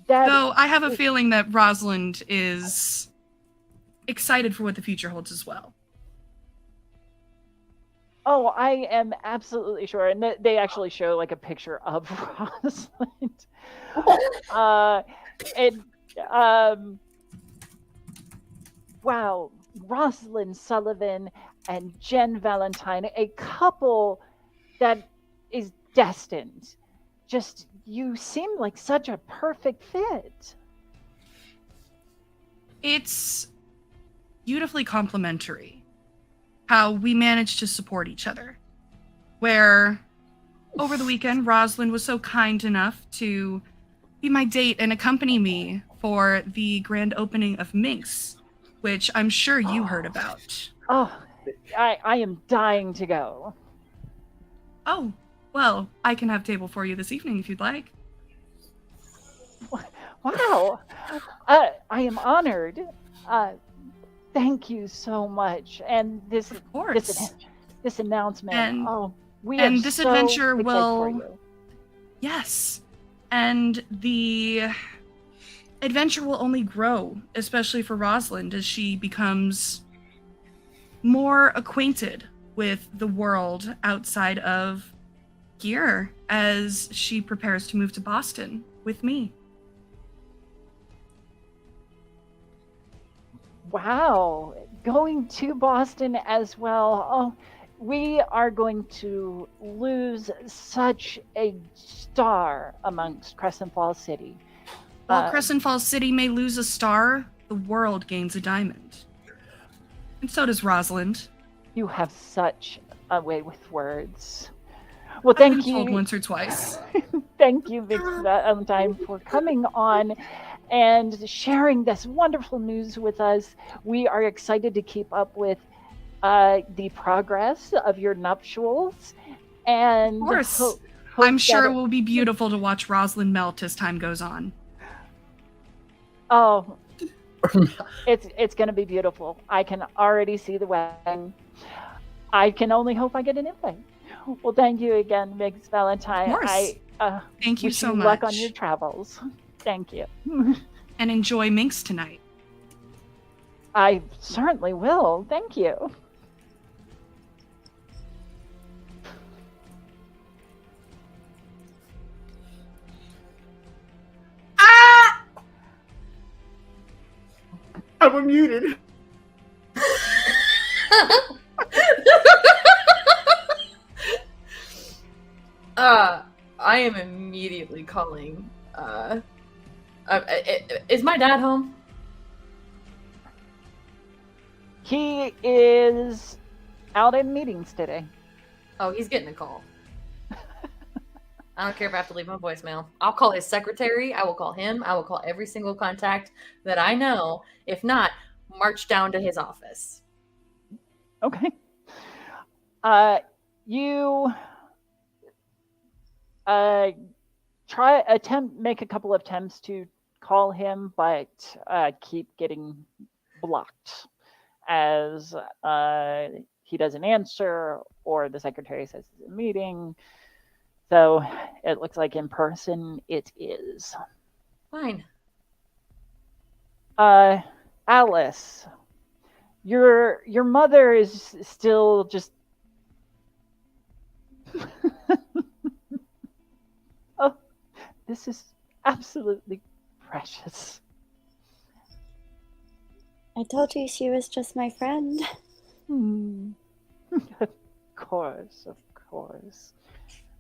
That Though I have a feeling that Rosalind is excited for what the future holds as well. Oh, I am absolutely sure. And they actually show like a picture of Rosalind. Wow, Rosalind Sullivan and Jen Valentine, a couple that is destined. Just, you seem like such a perfect fit. It's beautifully complementary how we managed to support each other. Where over the weekend, Rosalind was so kind enough to be my date and accompany me for the grand opening of Minx, which I'm sure you heard about. Oh, I am dying to go. Oh, well, I can have table for you this evening if you'd like. Wow. I am honored. Thank you so much. And this, of course, this announcement. And, we and are this so adventure excited will. for you. Yes, and the adventure will only grow, especially for Rosalind, as she becomes more acquainted with the world outside of here as she prepares to move to Boston with me. Wow, going to Boston as well. Oh, we are going to lose such a star amongst Crescent Falls City. While Crescent Falls City may lose a star, the world gains a diamond. And so does Rosalind. You have such a way with words. Well, I've thank been told you. once or twice. Thank you, Big Valentine, for coming on and sharing this wonderful news with us. We are excited to keep up with the progress of your nuptials. And Of course. hope I'm sure that it will be beautiful to watch Rosalind melt as time goes on. Oh, it's going to be beautiful. I can already see the wedding. I can only hope I get an invite. Well, thank you again, Miss Valentine. Of course. Thank you wish so you much. luck on your travels. Thank you. And enjoy Minx tonight. I certainly will. Thank you. I'm unmuted. I am immediately calling. Is my dad home? He is out in meetings today. Oh, he's getting a call. I don't care if I have to leave him a voicemail. I'll call his secretary. I will call him. I will call every single contact that I know. If not, march down to his office. Okay. You make a couple of attempts to call him, but keep getting blocked as he doesn't answer, or the secretary says it's a meeting. So it looks like in person it is. Fine. Alice, your mother is still just oh, this is absolutely precious. I told you she was just my friend. Of course, of course.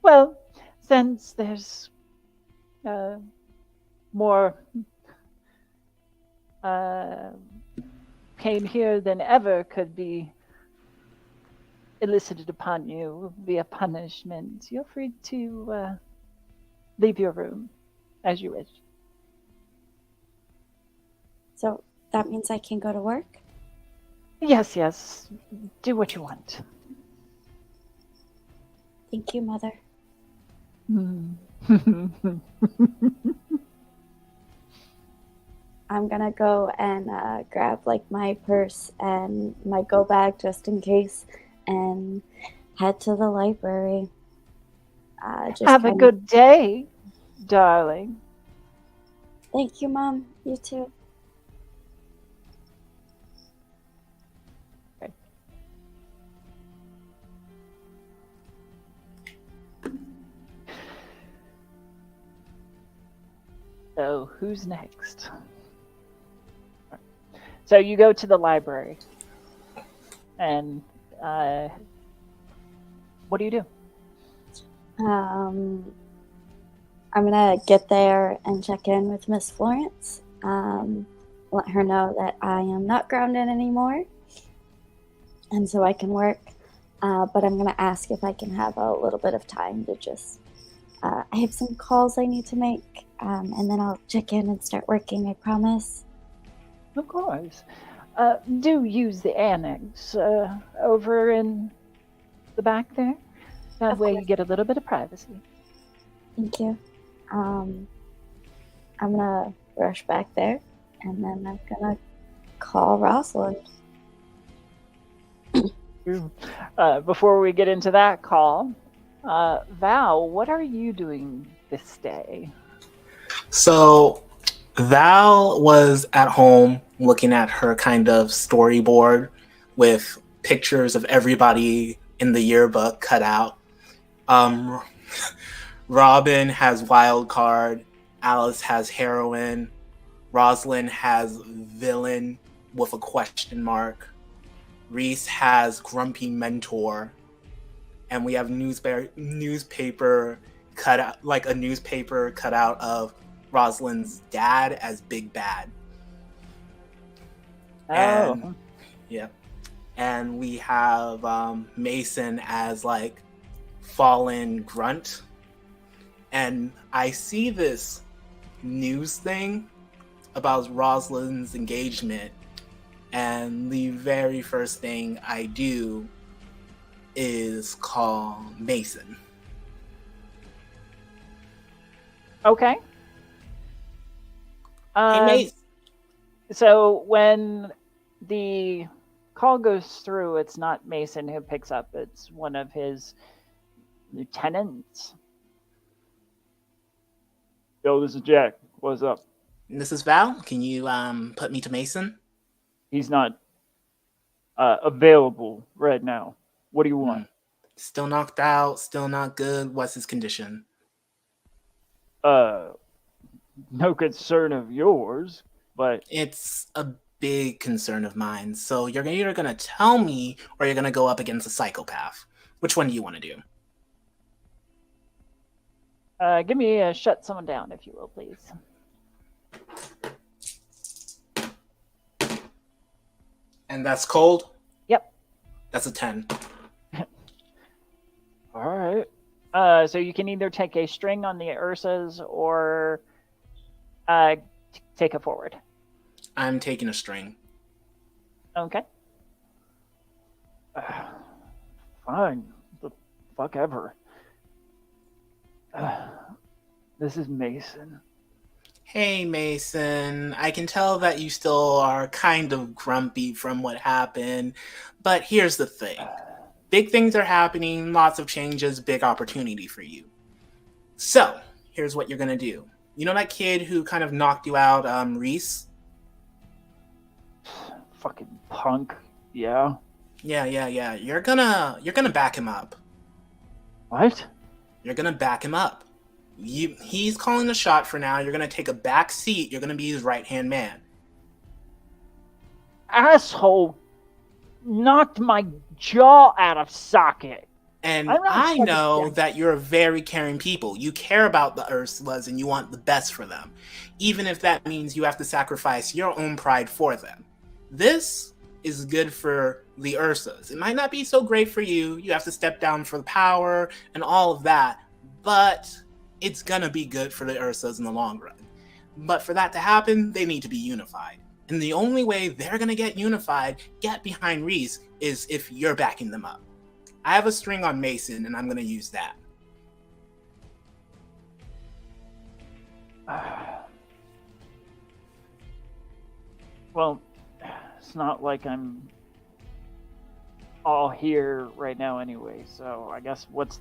Well, since there's more pain here than ever could be elicited upon you via punishment, you're free to leave your room as you wish. So that means I can go to work? Yes, yes. Do what you want. Thank you, Mother. I'm gonna go and grab like my purse and my go bag just in case, and head to the library. Have a good day, darling. Thank you, Mom. You too. Okay. So who's next? So you go to the library, and what do you do? I'm gonna get there and check in with Miss Florence. Let her know that I am not grounded anymore, and so I can work. But I'm gonna ask if I can have a little bit of time to just. I have some calls I need to make, and then I'll check in and start working. I promise. Of course. Do use the annex over in the back there. That way you get a little bit of privacy. Thank you. I'm gonna rush back there, and then I'm gonna call Rosalind. Before we get into that call, Val, what are you doing this day? So, Val was at home looking at her kind of storyboard with pictures of everybody in the yearbook cut out. Robin has wild card, Alice has heroine, Rosalind has villain with a question mark, Rhys has grumpy mentor, and we have newspaper cut out, like a newspaper cut out of Rosalind's dad as Big Bad. Oh. And, yeah. And we have Mason as like fallen grunt. And I see this news thing about Rosalind's engagement. And the very first thing I do is call Mason. Okay. Hey, Mason. So when the call goes through, it's not Mason who picks up, it's one of his lieutenants. Yo, this is Jack. What's up? This is Val. Can you put me to Mason? He's not available right now. What do you want? Still knocked out, still not good. What's his condition? No concern of yours, but It's a big concern of mine. So you're either going to tell me or you're going to go up against a psychopath. Which one do you want to do? give me a shut someone down, if you will, please. And that's cold? Yep. That's a 10. All right. So you can either take a string on the Ursas or take it forward. I'm taking a string. Okay. Fine. The fuck ever. This is Mason. Hey, Mason. I can tell that you still are kind of grumpy from what happened, but here's the thing. Big things are happening, lots of changes, big opportunity for you. So, here's what you're going to do. You know that kid who kind of knocked you out, Rhys? Fucking punk. Yeah. Yeah. You're gonna back him up. What? You're gonna back him up. He's calling the shot for now. You're gonna take a back seat. You're gonna be his right-hand man. Asshole knocked my jaw out of socket. And I'm not I fucking know scared. that you're a very caring people. You care about the Ursulas and you want the best for them, even if that means you have to sacrifice your own pride for them. This is good for the Ursas. It might not be so great for you. You have to step down for the power and all of that, but it's gonna be good for the Ursas in the long run. But for that to happen, they need to be unified. And the only way they're gonna get unified, get behind Rhys, is if you're backing them up. I have a string on Mason, and I'm gonna use that. Well, it's not like I'm all here right now anyway, so I guess what's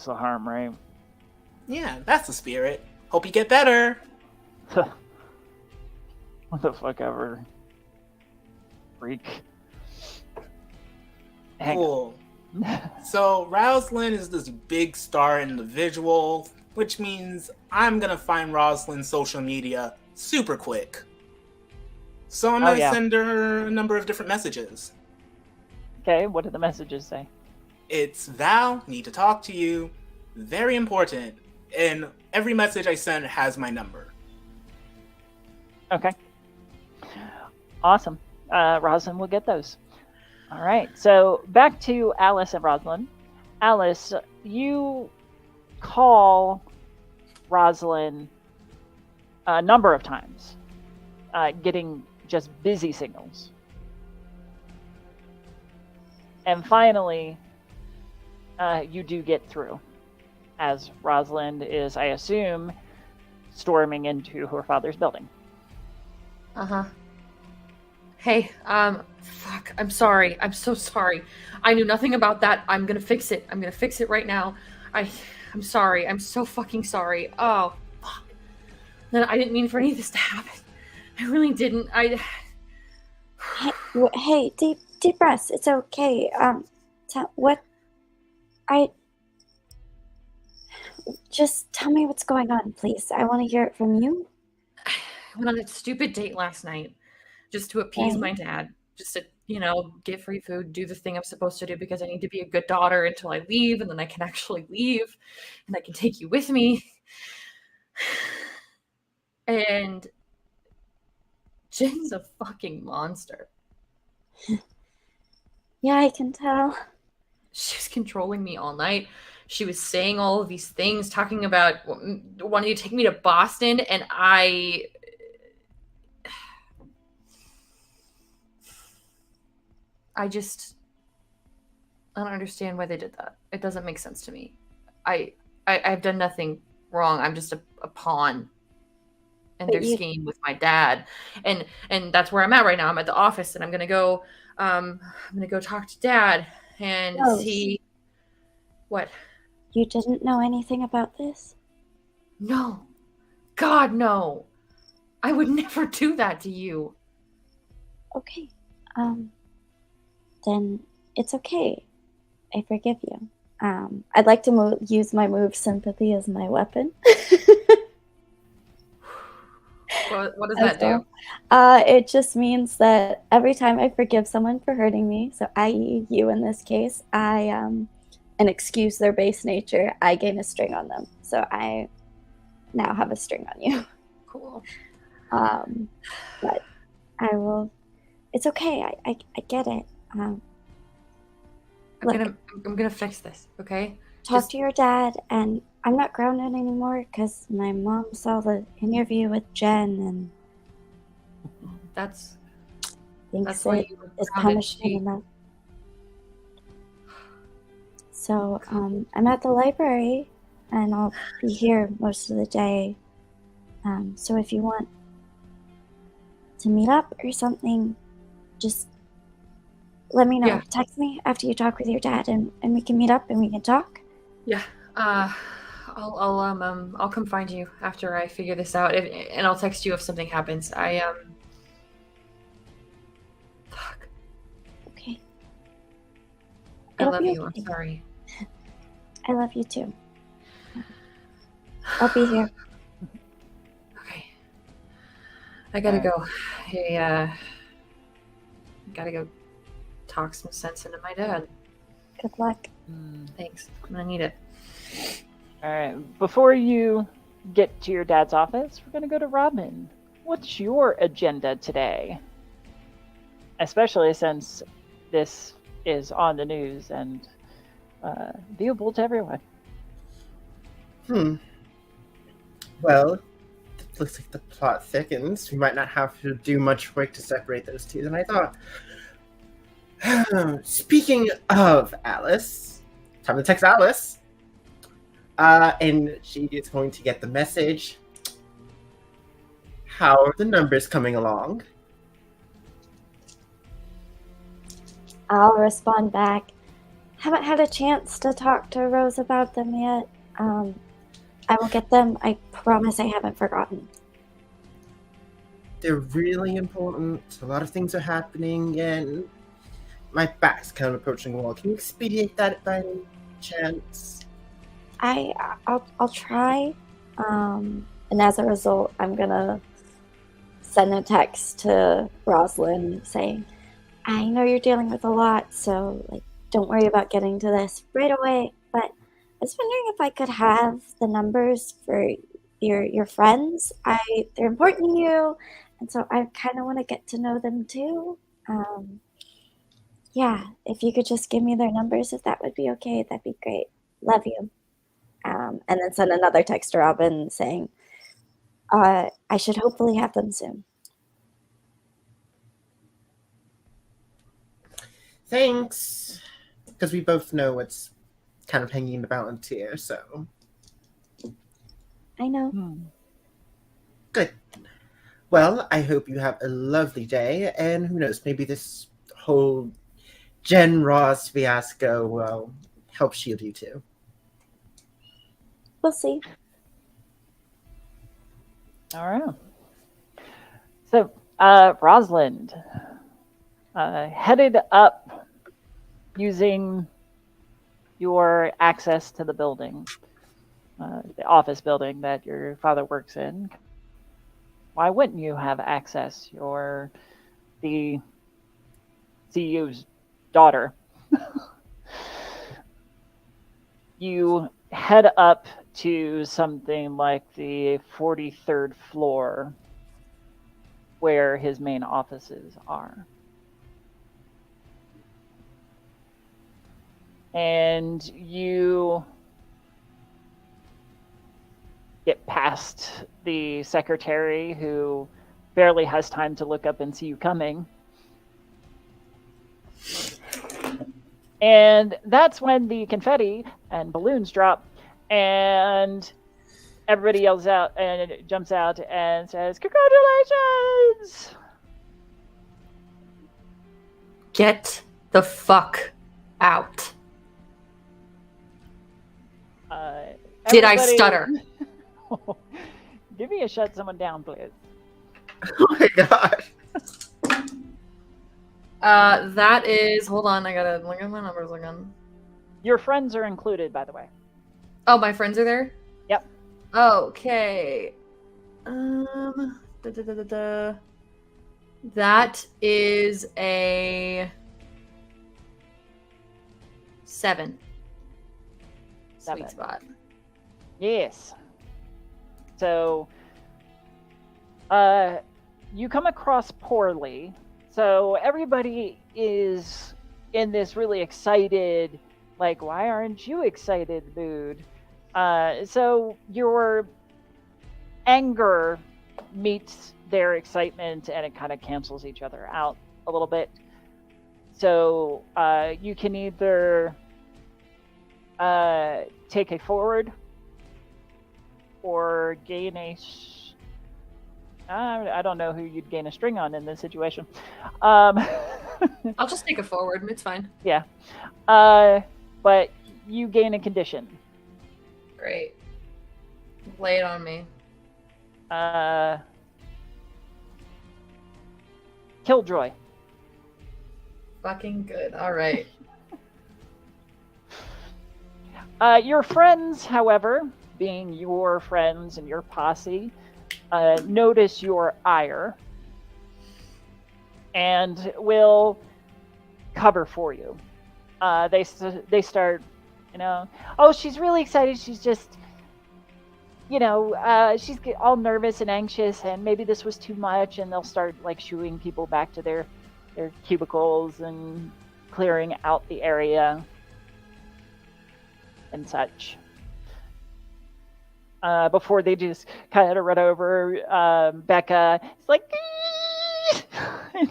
the harm, right? Yeah, that's the spirit. Hope you get better. What the fuck ever. Freak. Hang Cool. on. So Rosalind is this big star individual, which means I'm gonna find Rosalind's social media super quick. So I'm gonna send her a number of different messages. Okay, what do the messages say? It's Val, need to talk to you. Very important. And every message I send has my number. Okay. Awesome. Rosalind will get those. All right. So back to Alice and Rosalind. Alice, you call Rosalind a number of times, getting just busy signals. And finally, you do get through, as Rosalind is, I assume, storming into her father's building. Uh-huh. Hey, fuck, I'm sorry. I'm so sorry. I knew nothing about that. I'm gonna fix it. I'm gonna fix it right now. I'm sorry. I'm so fucking sorry. Oh, fuck. that I didn't mean for any of this to happen. I really didn't. Hey, deep breaths. It's okay. Just tell me what's going on, please. I want to hear it from you. I went on a stupid date last night just to appease my dad, just to, get free food, do the thing I'm supposed to do because I need to be a good daughter until I leave, and then I can actually leave, and I can take you with me. And Jen's a fucking monster. Yeah, I can tell. She was controlling me all night. She was saying all of these things, talking about wanting to take me to Boston, and I don't understand why they did that. It doesn't make sense to me. I've done nothing wrong. I'm just a pawn in their scheme with my dad, and that's where I'm at right now. I'm at the office, and I'm gonna go talk to Dad and see what. You didn't know anything about this? No, God, no. I would never do that to you. Okay. Then it's okay. I forgive you. I'd like to use my move sympathy as my weapon. What does that do? It just means that every time I forgive someone for hurting me, so i.e. you in this case, and excuse their base nature, I gain a string on them. So I now have a string on you. Cool. But I will. It's okay. I get it. I'm gonna fix this. Okay. Talk to your dad, and I'm not grounded anymore because my mom saw the interview with Jen, and that's thinks why it you were is grounded. punishment enough. So I'm at the library, and I'll be here most of the day. So if you want to meet up or something, just let me know. Yeah. Text me after you talk with your dad, and we can meet up and we can talk. Yeah. I'll come find you after I figure this out, and I'll text you if something happens. Fuck. Okay. I love you. I'm sorry. I love you too. I'll be here. Okay. I gotta go. I gotta go talk some sense into my dad. Good luck. Thanks. I'm gonna need it. All right. Before you get to your dad's office, we're going to go to Robin. What's your agenda today? Especially since this is on the news and viewable to everyone. Well, it looks like the plot thickens. We might not have to do much work to separate those two than I thought. Speaking of Alice, time to text Alice. And she is going to get the message. How are the numbers coming along? I'll respond back. Haven't had a chance to talk to Rose about them yet. I will get them. I promise I haven't forgotten. They're really important. A lot of things are happening, and my back's kind of approaching the wall. Can you expedite that by any chance? I'll try. And as a result, I'm gonna send a text to Rosalind saying, I know you're dealing with a lot, so don't worry about getting to this right away. But I was wondering if I could have the numbers for your friends. They're important to you, and so I kind of want to get to know them too. Yeah, if you could just give me their numbers, if that would be okay, that'd be great. Love you. And then send another text to Robin saying, I should hopefully have them soon. Thanks. Because we both know what's kind of hanging in the balance here, so. I know. Good. Well, I hope you have a lovely day, and who knows, maybe this whole Jen Ross fiasco will help shield you too. We'll see. All right. So, Rosalind, headed up using your access to the building, the office building that your father works in. Why wouldn't you have access? You're the CEO's daughter. You head up to something like the 43rd floor where his main offices are. And you get past the secretary who barely has time to look up and see you coming. And that's when the confetti and balloons drop, and everybody yells out and jumps out and says, "Congratulations!" Get the fuck out. Did I stutter? Give me a shut someone down, please. Oh my gosh. That is. Hold on, I gotta look at my numbers again. Your friends are included, by the way. Oh, my friends are there? Yep. Okay. That is a 7. Seven. Sweet spot. Yes. So, you come across poorly. So everybody is in this really excited, like, why aren't you excited mood? So your anger meets their excitement and it kind of cancels each other out a little bit. So you can either take a forward or gain a I don't know who you'd gain a string on in this situation. I'll just take it forward. It's fine. Yeah. But you gain a condition. Great. Lay it on me. Killjoy. Fucking good. All right. Your friends, however, being your friends and your posse, notice your ire and will cover for you. They start, oh, she's really excited. She's just, she's all nervous and anxious, and maybe this was too much. And they'll start like shooing people back to their cubicles and clearing out the area and such. Before they just kind of run over Becca. It's like,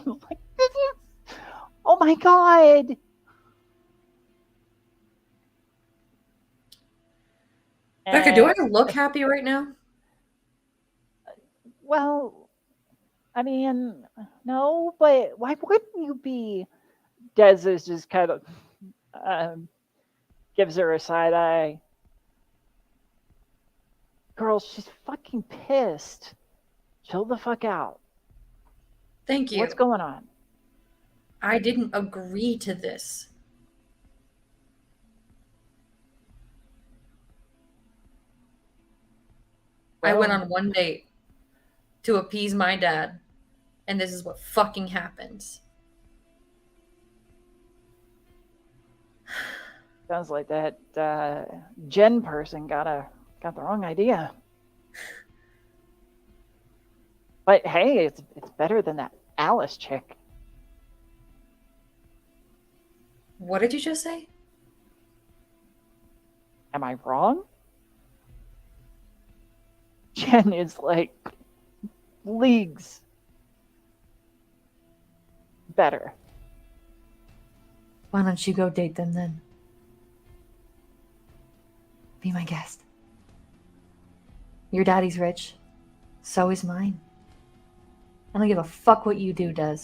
like, this is, oh my god. Becca, do I look happy right now? Well, I mean, no, but why wouldn't you be? Des is just kind of gives her a side eye. Girl, she's fucking pissed. Chill the fuck out. Thank you. What's going on? I didn't agree to this. I went on one date to appease my dad, and this is what fucking happens. Sounds like that Jen person got the wrong idea. But hey, it's better than that Alice chick. What did you just say? Am I wrong? Jen is like leagues better. Why don't you go date them then? Be my guest. Your daddy's rich. So is mine. I don't give a fuck what you do, Des.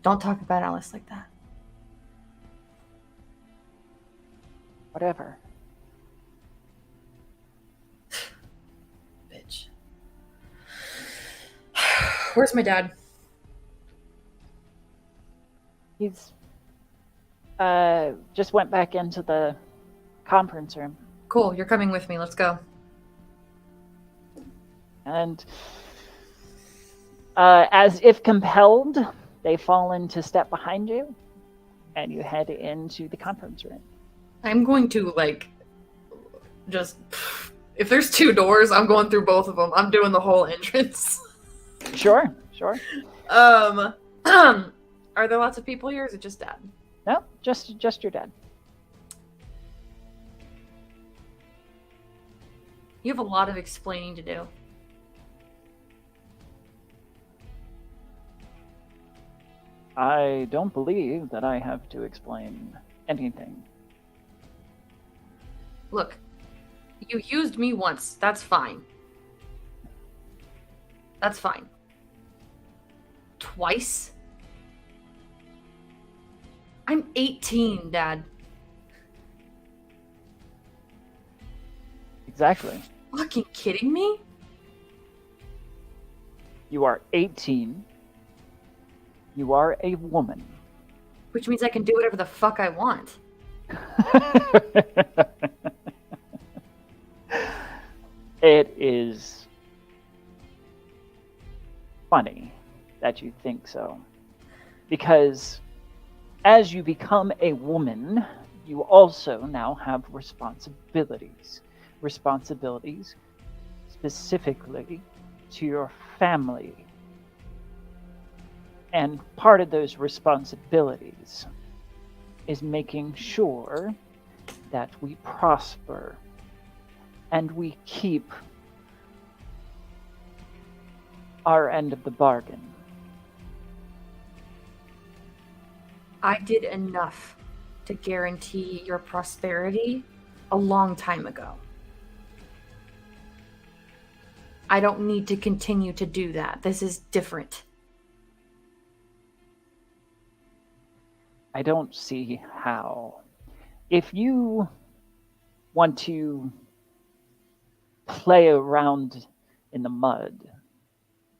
Don't talk about Alice like that. Whatever. Bitch. Where's my dad? He's just went back into the conference room. Cool, you're coming with me. Let's go. And as if compelled, they fall into step behind you, and you head into the conference room. I'm going to, like, just... If there's 2 doors, I'm going through both of them. I'm doing the whole entrance. Sure. Are there lots of people here, or is it just Dad? No, just your dad. You have a lot of explaining to do. I don't believe that I have to explain anything. Look, you used me once. That's fine. That's fine. Twice? I'm 18, Dad. Exactly. Fucking kidding me? You are 18. You are a woman. Which means I can do whatever the fuck I want. It is funny that you think so. Because as you become a woman, you also now have responsibilities. Responsibilities specifically to your family. And part of those responsibilities is making sure that we prosper and we keep our end of the bargain. I did enough to guarantee your prosperity a long time ago. I don't need to continue to do that. This is different. I don't see how. If you want to play around in the mud,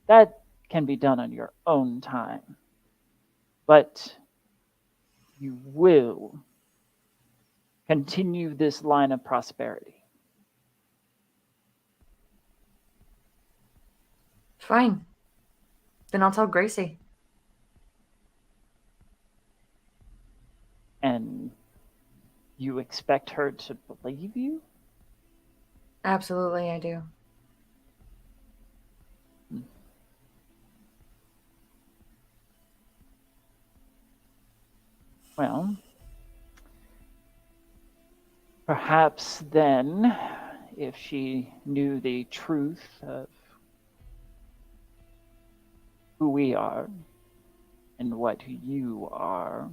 that can be done on your own time. But you will continue this line of prosperity. Fine. Then I'll tell Gracie. And you expect her to believe you? Absolutely, I do. Well, perhaps then, if she knew the truth of who we are and what you are,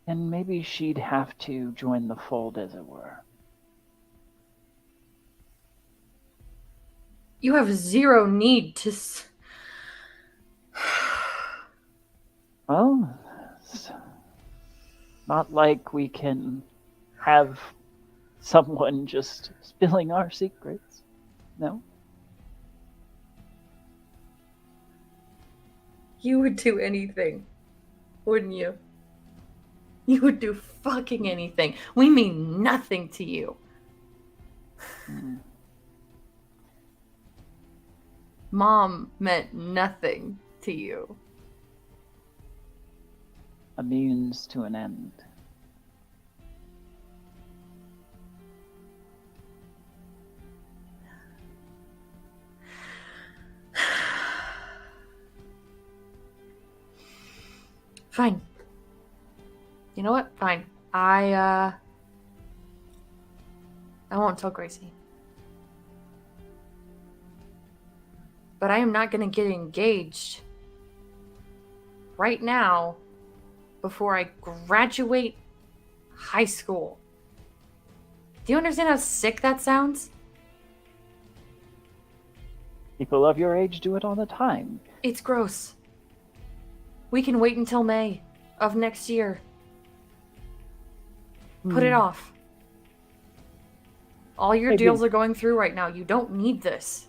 then maybe she'd have to join the fold, as it were. You have zero need to... Well, it's not like we can have someone just spilling our secrets. No? You would do anything, wouldn't you? You would do fucking anything. We mean nothing to you. Mom meant nothing to you. A means to an end. Fine. You know what? Fine. I won't tell Gracie. But I am not going to get engaged right now before I graduate high school. Do you understand how sick that sounds? People of your age do it all the time. It's gross. We can wait until May of next year. Put it off. All your Maybe. deals are going through right now. You don't need this.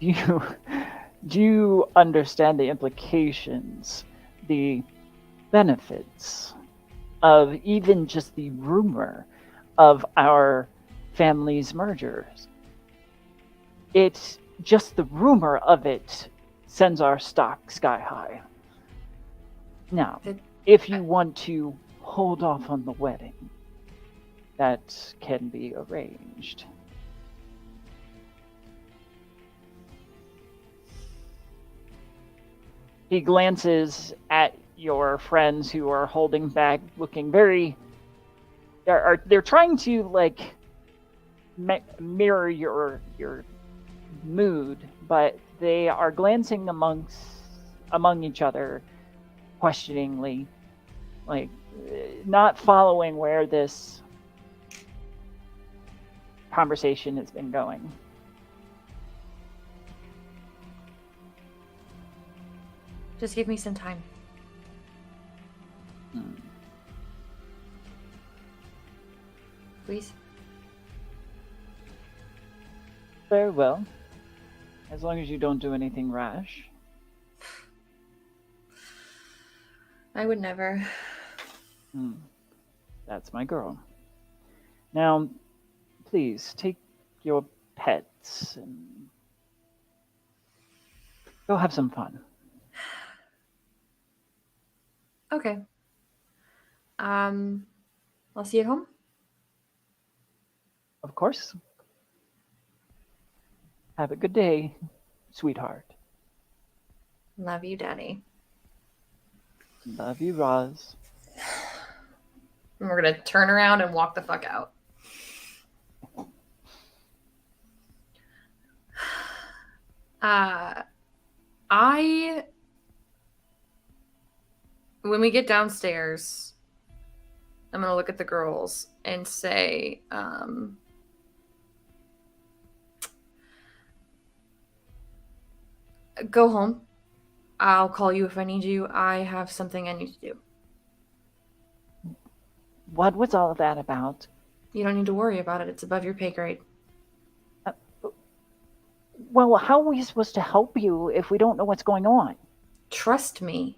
do you understand the implications, the benefits of even just the rumor of our family's mergers? It's just the rumor of it sends our stock sky high. Now, if you want to hold off on the wedding, that can be arranged. He glances at your friends who are holding back, looking very. They're trying to like mirror your mood, but they are glancing among each other, questioningly, like not following where this conversation has been going. Just give me some time. Please? Very well. As long as you don't do anything rash. I would never. That's my girl. Now, please take your pets and go have some fun. Okay. I'll see you at home. Of course. Have a good day, sweetheart. Love you, Daddy. Love you, Roz. And we're gonna turn around and walk the fuck out. When we get downstairs, I'm gonna look at the girls and say, go home. I'll call you if I need you. I have something I need to do. What was all of that about? You don't need to worry about it. It's above your pay grade. Well, how are we supposed to help you if we don't know what's going on? Trust me.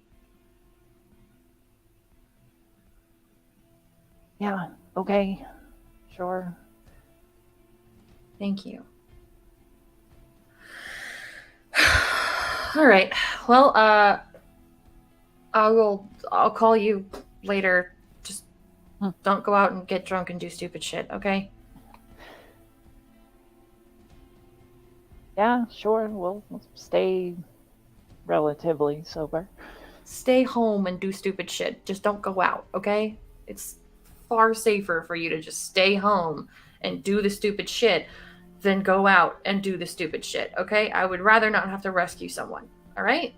Yeah, okay. Sure. Thank you. All right. Well, I'll call you later. Just don't go out and get drunk and do stupid shit, okay? Yeah, sure. We'll stay relatively sober. Stay home and do stupid shit. Just don't go out, okay? It's far safer for you to just stay home and do the stupid shit than go out and do the stupid shit, okay? I would rather not have to rescue someone, all right?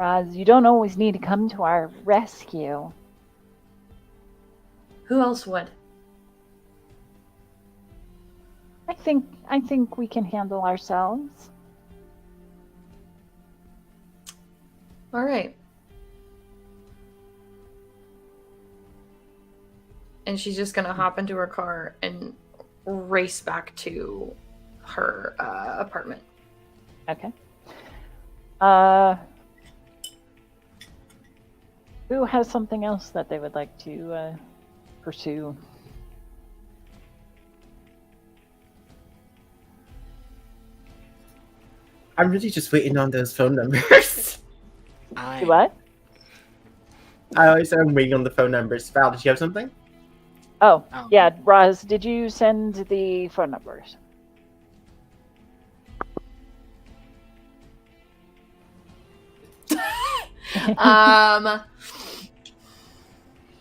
Roz, you don't always need to come to our rescue. Who else would? I think we can handle ourselves. All right. And she's just gonna hop into her car and race back to her apartment. Okay. Who has something else that they would like to pursue? I'm really just waiting on those phone numbers. What? I always say I'm waiting on the phone numbers. Val, did you have something? Oh, yeah, Roz, did you send the phone numbers?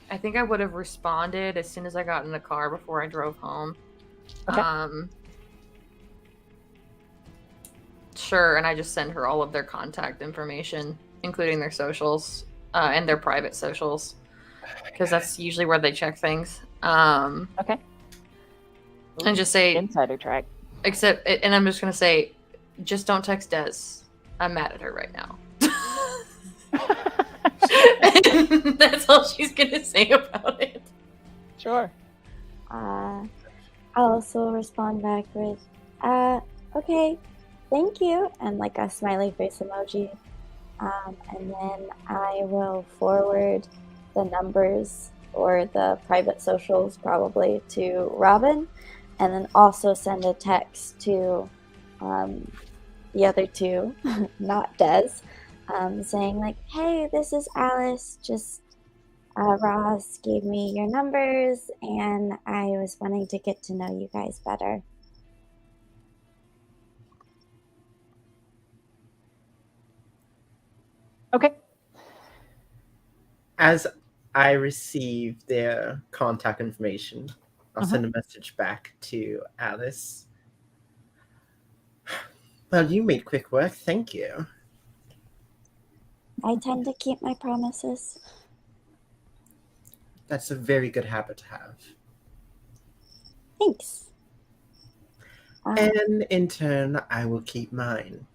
I think I would have responded as soon as I got in the car before I drove home. Okay. Sure, and I just send her all of their contact information, including their socials and their private socials, because that's usually where they check things. Okay. Ooh, and just say insider track. And I'm just gonna say, just don't text Des. I'm mad at her right now. And that's all she's gonna say about it. Sure. I'll also respond back with, okay, thank you, and like a smiley face emoji. And then I will forward the numbers or the private socials probably to Robin, and then also send a text to the other two, not Des, saying like, "Hey, this is Alice. Just Ross gave me your numbers, and I was wanting to get to know you guys better." Okay. As I receive their contact information, I'll send a message back to Alice. Well, you made quick work. Thank you. I tend to keep my promises. That's a very good habit to have. Thanks. And in turn, I will keep mine.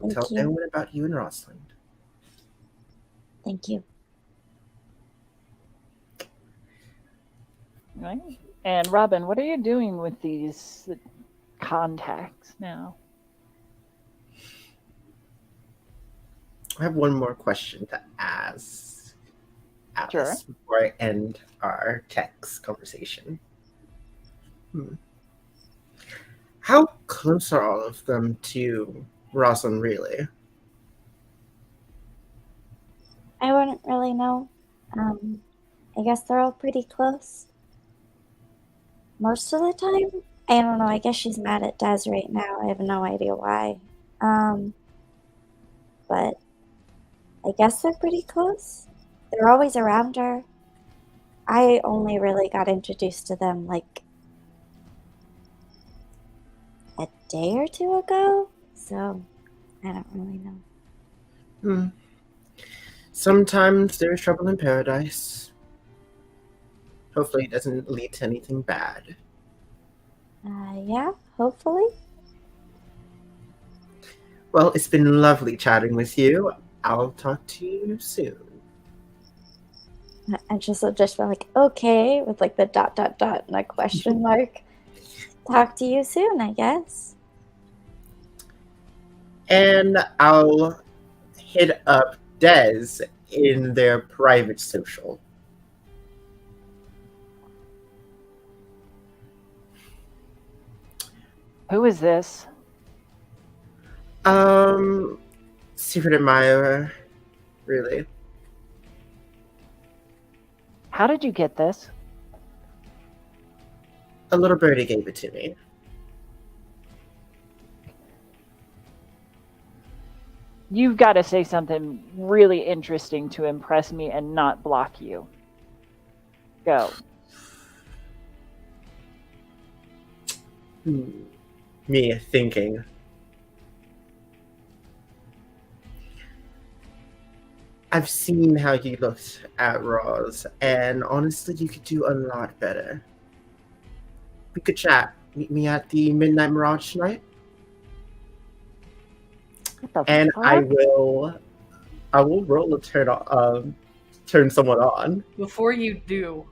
I'll tell Thank you. everyone about you and Rosalind. Thank you. Right. And Robin, what are you doing with these contacts now? I have one more question to ask Alice before I end our text conversation. How close are all of them to Rosalind, really? I wouldn't really know. I guess they're all pretty close. Most of the time. I don't know. I guess she's mad at Des right now. I have no idea why. But I guess they're pretty close. They're always around her. I only really got introduced to them like a day or two ago, so I don't really know. Sometimes there's trouble in paradise. Hopefully it doesn't lead to anything bad. Yeah, hopefully. Well, it's been lovely chatting with you. I'll talk to you soon. And just like, okay, with like the ... and a question mark. Talk to you soon, I guess. And I'll hit up Des in their private social. Who is this? Secret admirer, really. How did you get this? A little birdie gave it to me. You've got to say something really interesting to impress me and not block you. Go. Me thinking. I've seen how you looked at Roz, and honestly, you could do a lot better. We could chat. Meet me at the Midnight Mirage tonight. And fuck? I will roll a turn someone on. Before you do,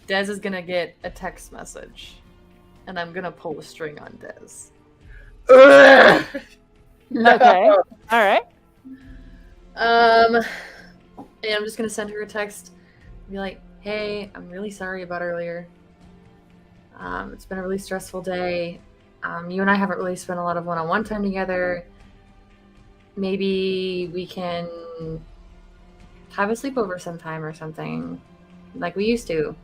Des is gonna get a text message, and I'm gonna pull a string on Des. Okay. All right. And I'm just gonna send her a text, be like, "Hey, I'm really sorry about earlier. It's been a really stressful day. You and I haven't really spent a lot of one-on-one time together. Maybe we can have a sleepover sometime or something, like we used to.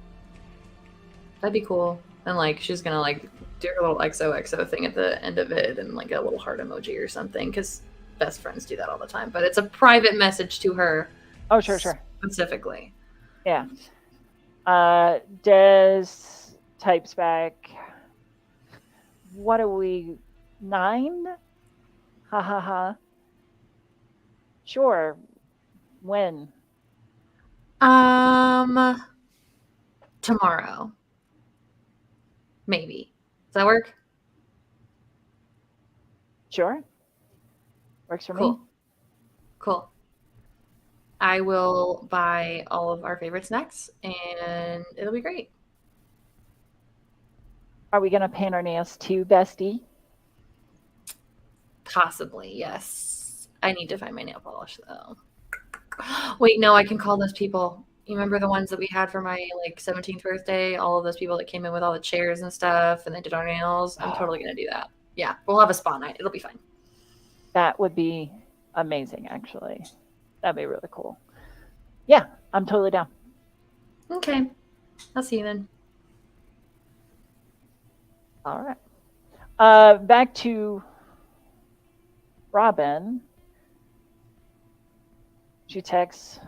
That'd be cool." And like, she's gonna like do her little XOXO thing at the end of it, and like a little heart emoji or something, because best friends do that all the time. But it's a private message to her. Oh, sure. Specifically. Yeah. Des types back, "What are we, 9? Ha ha ha. Sure. When?" Tomorrow. Maybe. Does that work? Sure. Works for Cool. me. Cool. I will buy all of our favorite snacks, and it'll be great. Are we going to paint our nails too, bestie? Possibly, yes. I need to find my nail polish though. Wait, no, I can call those people. You remember the ones that we had for my 17th birthday? All of those people that came in with all the chairs and stuff and they did our nails. I'm totally gonna do that. Yeah, we'll have a spa night. It'll be fine. That would be amazing, actually. That'd be really cool. Yeah, I'm totally down. Okay. I'll see you then. All right. Back to Robin. She texts,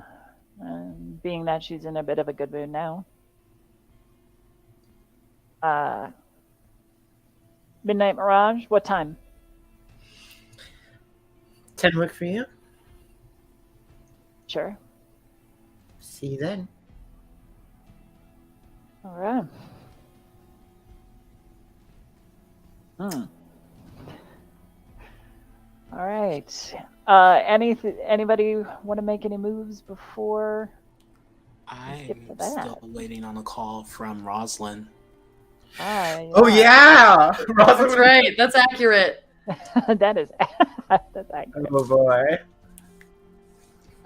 being that she's in a bit of a good mood now. Midnight Mirage, what time? 10 work for you? Sure. See you then. All right. All right. Anybody want to make any moves before we skip to I'm that? still waiting on a call from Rosalind. Oh yeah, Rosalind. That's right. That's accurate. that is that's accurate. Oh boy.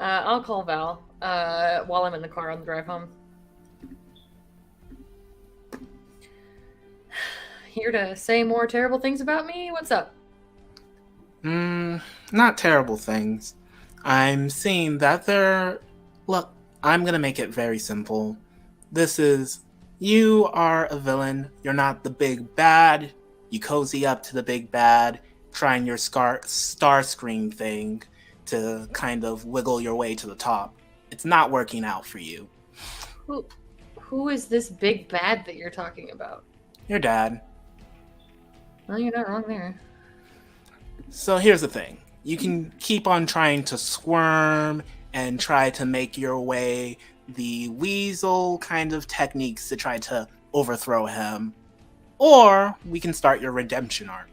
I'll call Val while I'm in the car on the drive home. Here to say more terrible things about me? What's up? Not terrible things. I'm seeing that Look, I'm gonna make it very simple. You are a villain. You're not the big bad. You cozy up to the big bad, trying your Starscream thing to kind of wiggle your way to the top. It's not working out for you. Who is this big bad that you're talking about? Your dad. Well, you're not wrong there. So here's the thing. You can keep on trying to squirm and try to make your way the weasel kind of techniques to try to overthrow him. Or we can start your redemption arc.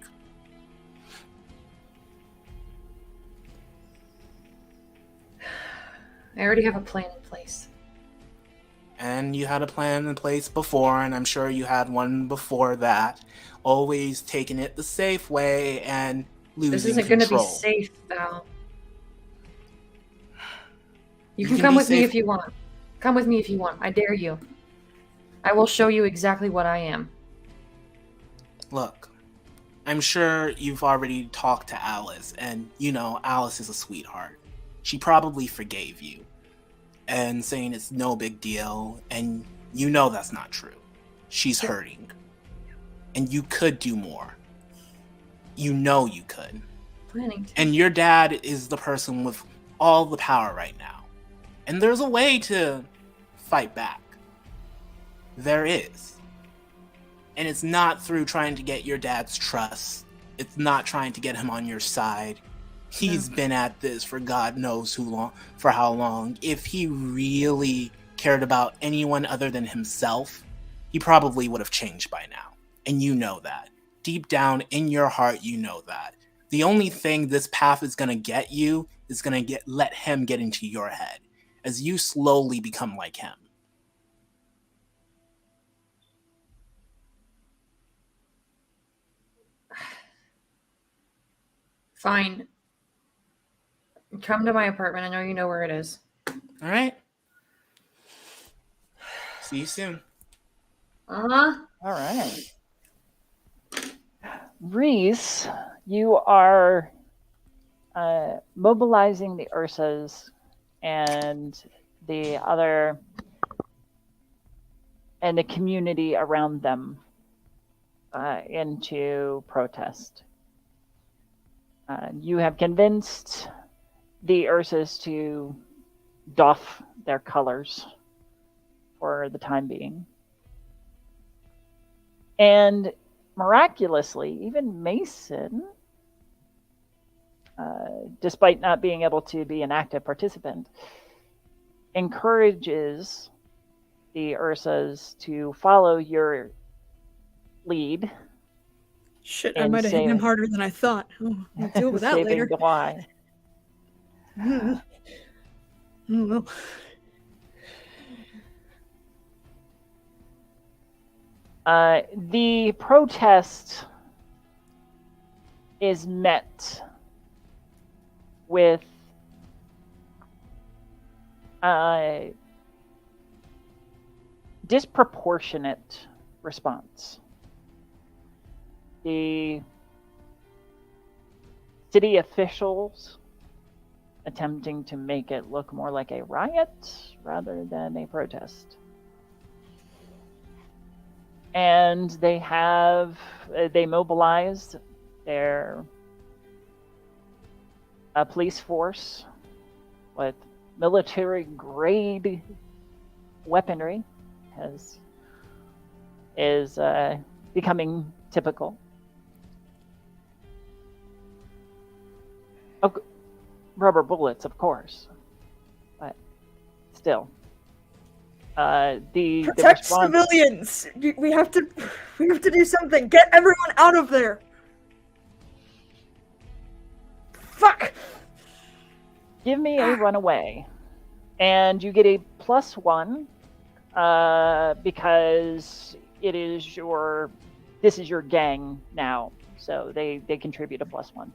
I already have a plan in place. And you had a plan in place before, and I'm sure you had one before that. Always taking it the safe way and losing This isn't control. going to be safe, Val. You can come with me if you want. Come with me if you want. I dare you. I will show you exactly what I am. Look, I'm sure you've already talked to Alice, and Alice is a sweetheart. She probably forgave you, and saying it's no big deal, and that's not true. She's hurting. And you could do more. You could. Planning to. And your dad is the person with all the power right now. And there's a way to fight back. There is. And it's not through trying to get your dad's trust. It's not trying to get him on your side. He's been at this for God knows for how long. If he really cared about anyone other than himself, he probably would have changed by now. And you know that. Deep down in your heart, you know that. The only thing this path is going to get you is going to let him get into your head as you slowly become like him. Fine. Come to my apartment. I know you know where it is. All right. See you soon. Uh-huh. All right. Rhys, you are mobilizing the Ursas and the community around them into protest. You have convinced the Ursas to doff their colors for the time being. And miraculously, even Mason, despite not being able to be an active participant, encourages the Ursas to follow your lead. Shit, I might have hit him harder than I thought. Oh, I'll deal with that later. Why? Well. The protest is met with disproportionate response. The city officials attempting to make it look more like a riot rather than a protest. And they mobilized their police force with military grade weaponry is becoming typical. Rubber bullets, of course, but still. The Protect response, civilians. We have to do something. Get everyone out of there. Fuck. give me a runaway, and you get a +1 because this is your gang now, so they contribute a +1.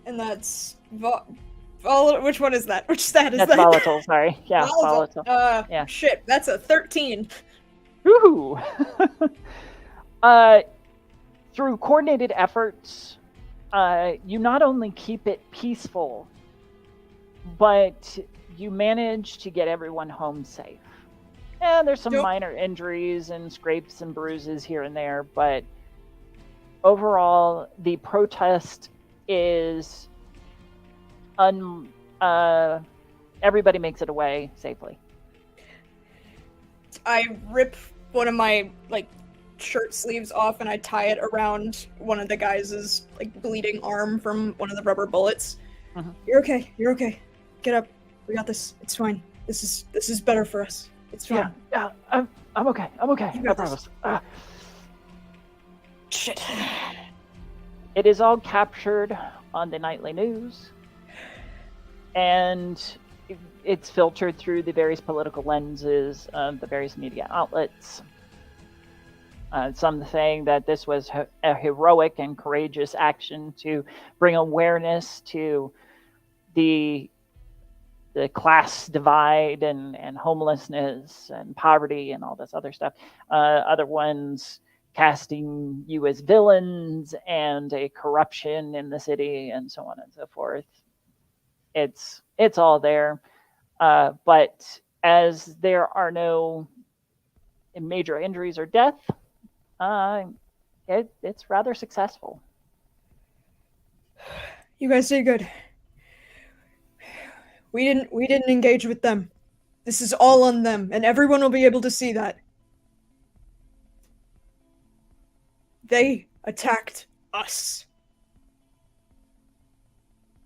And that's which one is that? Which stat is That's that? volatile. Sorry, yeah, volatile. Yeah. Shit, that's a 13. Woohoo! Through coordinated efforts, you not only keep it peaceful, but you manage to get everyone home safe. And there's some minor injuries and scrapes and bruises here and there, but overall, the protest is everybody makes it away safely. I rip one of my shirt sleeves off and I tie it around one of the guys' bleeding arm from one of the rubber bullets. Uh-huh. You're okay. Get up. We got this. It's fine. This is better for us. It's fine. Yeah, I'm okay. I promise. Shit. It is all captured on the nightly news, and it's filtered through the various political lenses of the various media outlets. Some saying that this was a heroic and courageous action to bring awareness to the class divide and homelessness and poverty and all this other stuff. Other ones casting you as villains and a corruption in the city and so on and so forth. It's all there. But as there are no major injuries or death, it's rather successful. You guys did good. We didn't engage with them. This is all on them, and everyone will be able to see that. They attacked us.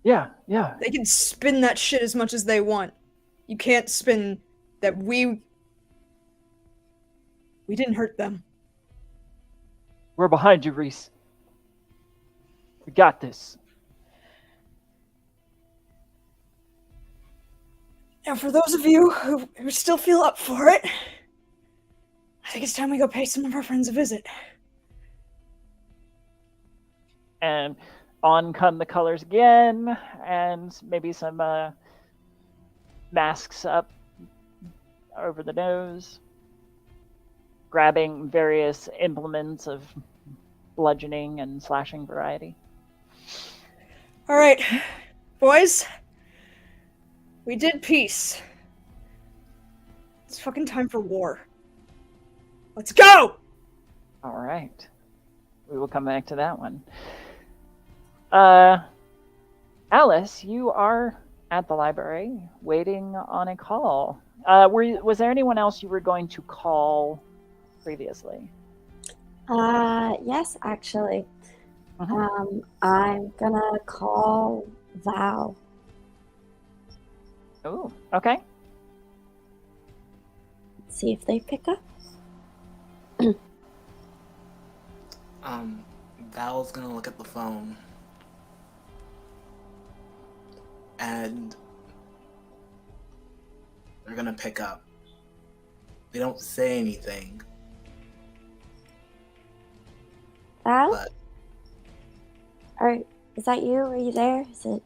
Yeah. They can spin that shit as much as they want. You can't spin that we didn't hurt them. We're behind you, Rhys. We got this. And for those of you who still feel up for it, I think it's time we go pay some of our friends a visit. And on come the colors again, and maybe some masks up over the nose, grabbing various implements of bludgeoning and slashing variety. All right, boys. We did peace. It's fucking time for war. Let's go! All right. We will come back to that one. Alice, you are at the library waiting on a call. Was there anyone else you were going to call previously? Yes, actually. I'm gonna call Val. Oh, okay. See if they pick up. Val's gonna look at the phone. And they're gonna pick up. They don't say anything. Val? But Is that you? Are you there? Is it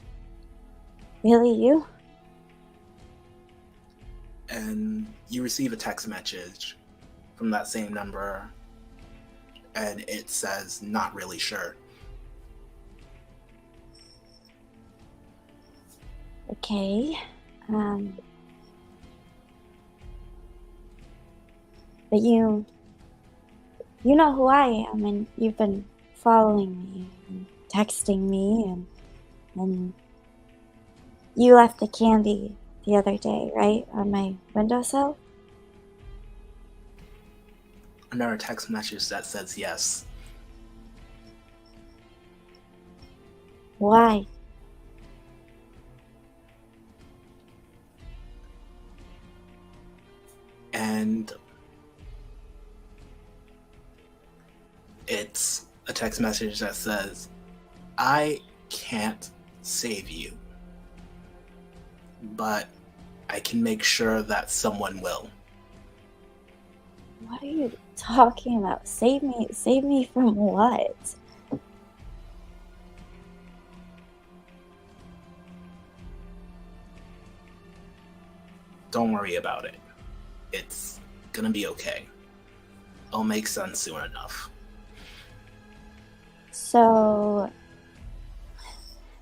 really you? and you receive a text message from that same number, and it says, "Not really sure." Okay. But you know who I am, and you've been following me and texting me, and you left the candy the other day, right, on my windowsill? Another text message that says yes. Why? And it's a text message that says, "I can't save you, but I can make sure that someone will." What are you talking about? Save me? Save me from what? Don't worry about it. It's gonna be okay. It'll make sense soon enough. So,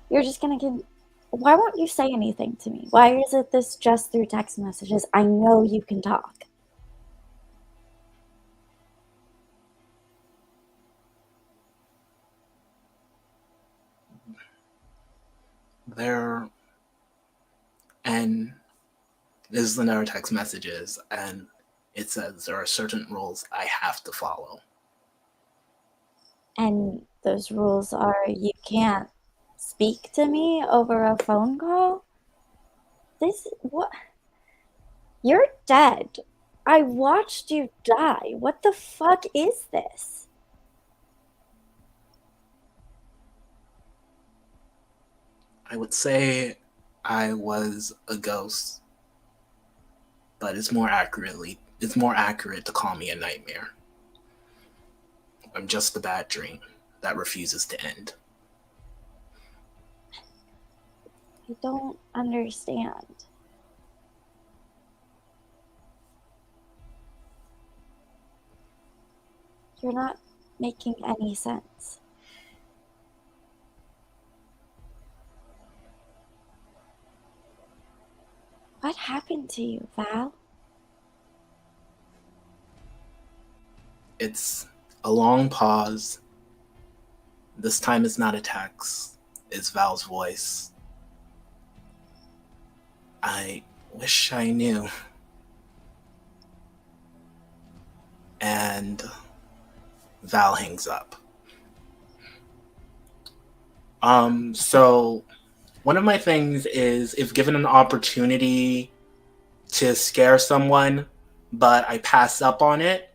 you're just gonna give. Why won't you say anything to me? Why is it this just through text messages? I know you can talk. There, and this is another text messages, and it says there are certain rules I have to follow. And those rules are you can't speak to me over a phone call? What? You're dead. I watched you die. What the fuck is this? I would say I was a ghost, but it's more accurate to call me a nightmare. I'm just a bad dream that refuses to end. I don't understand. You're not making any sense. What happened to you, Val? It's a long pause. This time it's not a text, it's Val's voice. "I wish I knew." And Val hangs up. So one of my things is, if given an opportunity to scare someone, but I pass up on it,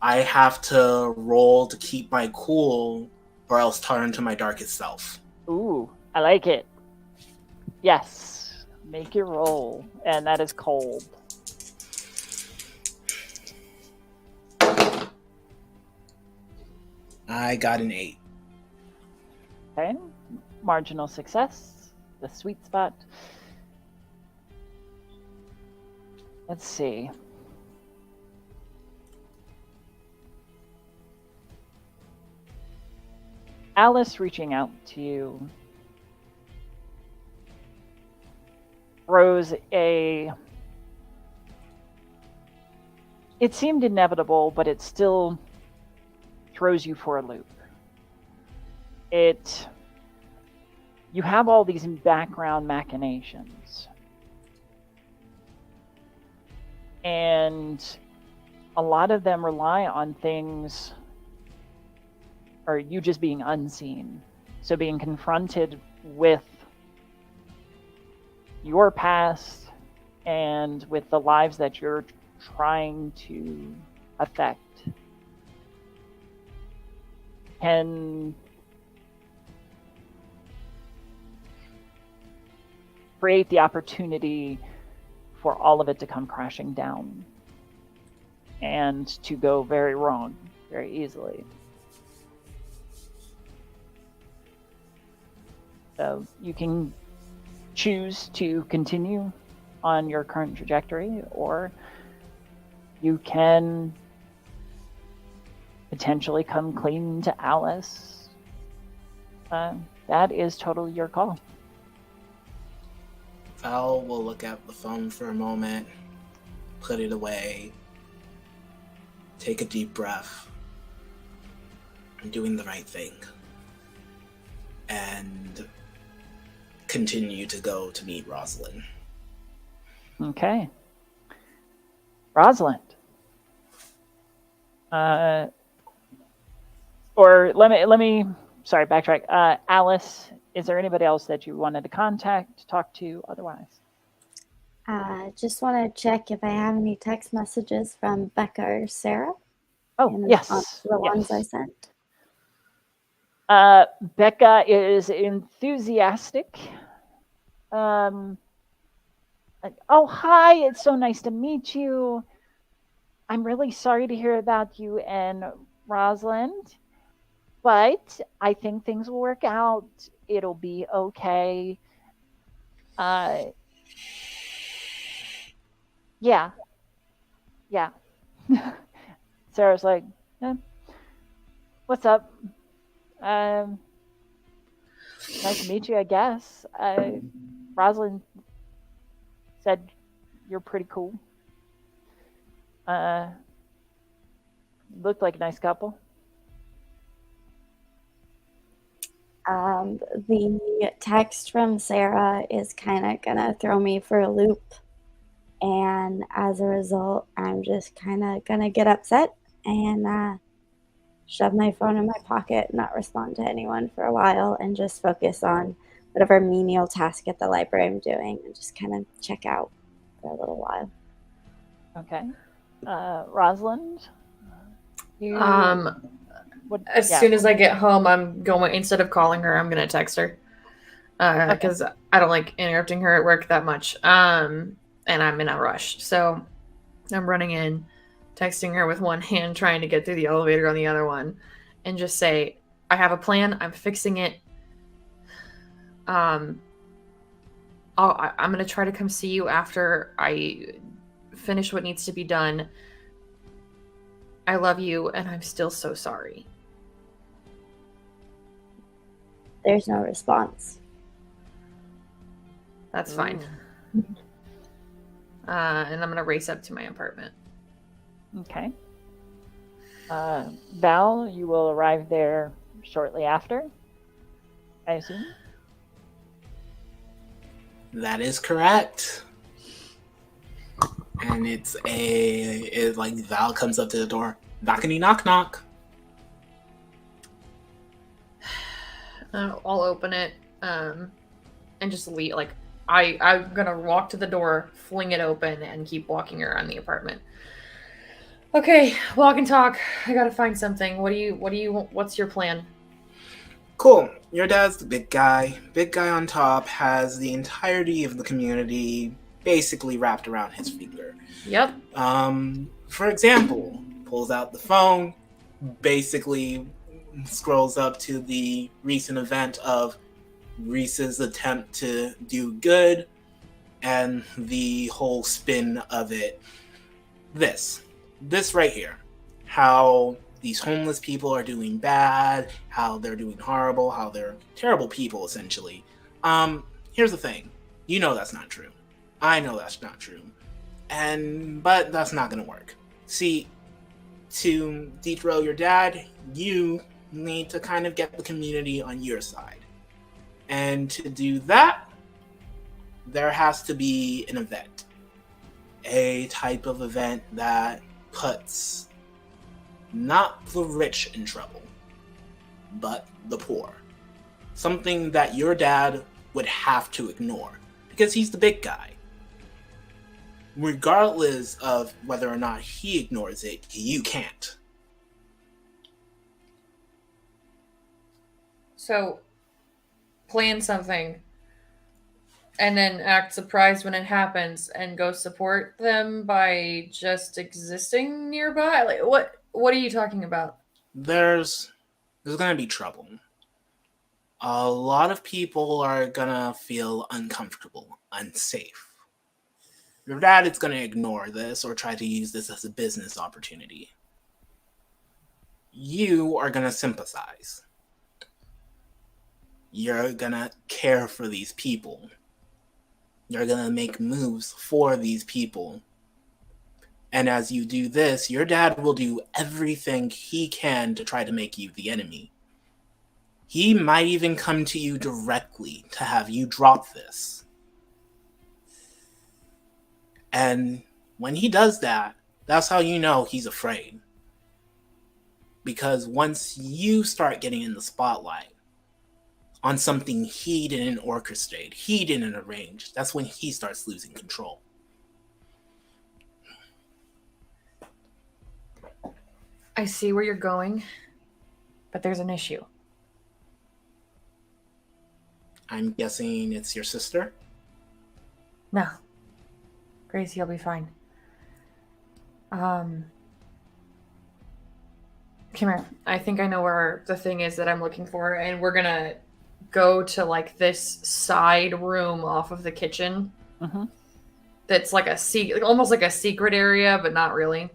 I have to roll to keep my cool or else turn to my darkest self. Ooh, I like it. Yes, make your roll, and that is cold. I got an 8. Okay, marginal success, the sweet spot. Let's see. Alice reaching out to you throws a... It seemed inevitable, but it still throws you for a loop. You have all these background machinations. And a lot of them rely on things, or you just being unseen. So being confronted with your past and with the lives that you're trying to affect can create the opportunity for all of it to come crashing down. and to go very wrong very easily. So you can choose to continue on your current trajectory, or you can potentially come clean to Alice. That is totally your call. Val will look at the phone for a moment, put it away, take a deep breath. I'm doing the right thing. And continue to go to meet Rosalind. Okay. Rosalind. Or let me sorry, backtrack. Alice, is there anybody else that you wanted to contact, talk to, otherwise? Just want to check if I have any text messages from Becca or Sarah. Oh, yes. The ones I sent. Becca is enthusiastic. Oh, hi, it's so nice to meet you. I'm really sorry to hear about you and Rosalind, but I think things will work out. It'll be okay. Yeah. Sarah's like, what's up? Nice to meet you, I guess. Rosalind said you're pretty cool. Looked like a nice couple. The text from Sarah is kind of gonna throw me for a loop, and as a result, I'm just kind of gonna get upset and shove my phone in my pocket, not respond to anyone for a while, and just focus on whatever menial task at the library I'm doing, and just kind of check out for a little while. Okay. Rosalind? Soon as I get home, I'm going, instead of calling her, I'm going to text her. Because I don't like interrupting her at work that much. And I'm in a rush. So I'm running in, texting her with one hand, trying to get through the elevator on the other one, and just say, I have a plan. I'm fixing it. I'm going to try to come see you after I finish what needs to be done. I love you, and I'm still so sorry. There's no response. That's fine. And I'm going to race up to my apartment. Okay. Val, you will arrive there shortly after, I assume? That is correct. And it's like Val comes up to the door. Knockity knock knock. I'll open it and just leave. Like I'm gonna walk to the door, fling it open, and keep walking around the apartment. Okay, walk and talk. I gotta find something. What's your plan? Cool. Your dad's the big guy. Big guy on top has the entirety of the community basically wrapped around his finger. Yep. For example, pulls out the phone, basically scrolls up to the recent event of Rhys's attempt to do good and the whole spin of it. This right here. How these homeless people are doing bad, how they're doing horrible, how they're terrible people, essentially. Here's the thing. You know that's not true. I know that's not true. But that's not gonna work. See, to dethrow your dad, you need to kind of get the community on your side. And to do that, there has to be an event. A type of event that puts not the rich in trouble, but the poor. Something that your dad would have to ignore, because he's the big guy. Regardless of whether or not he ignores it, you can't. So, plan something and then act surprised when it happens and go support them by just existing nearby? Like, what are you talking about? There's gonna be trouble. A lot of people are gonna feel uncomfortable, unsafe. Your dad is gonna ignore this or try to use this as a business opportunity. You are gonna sympathize. You're gonna care for these people. You're gonna make moves for these people. And as you do this, your dad will do everything he can to try to make you the enemy. He might even come to you directly to have you drop this. And when he does that, that's how you know he's afraid. Because once you start getting in the spotlight on something he didn't orchestrate, he didn't arrange, that's when he starts losing control. I see where you're going, but there's an issue. I'm guessing it's your sister? No. Gracie, I'll be fine. Come here. I think I know where the thing is that I'm looking for, and we're gonna go to like this side room off of the kitchen. Mm-hmm. That's like almost like a secret area, but not really.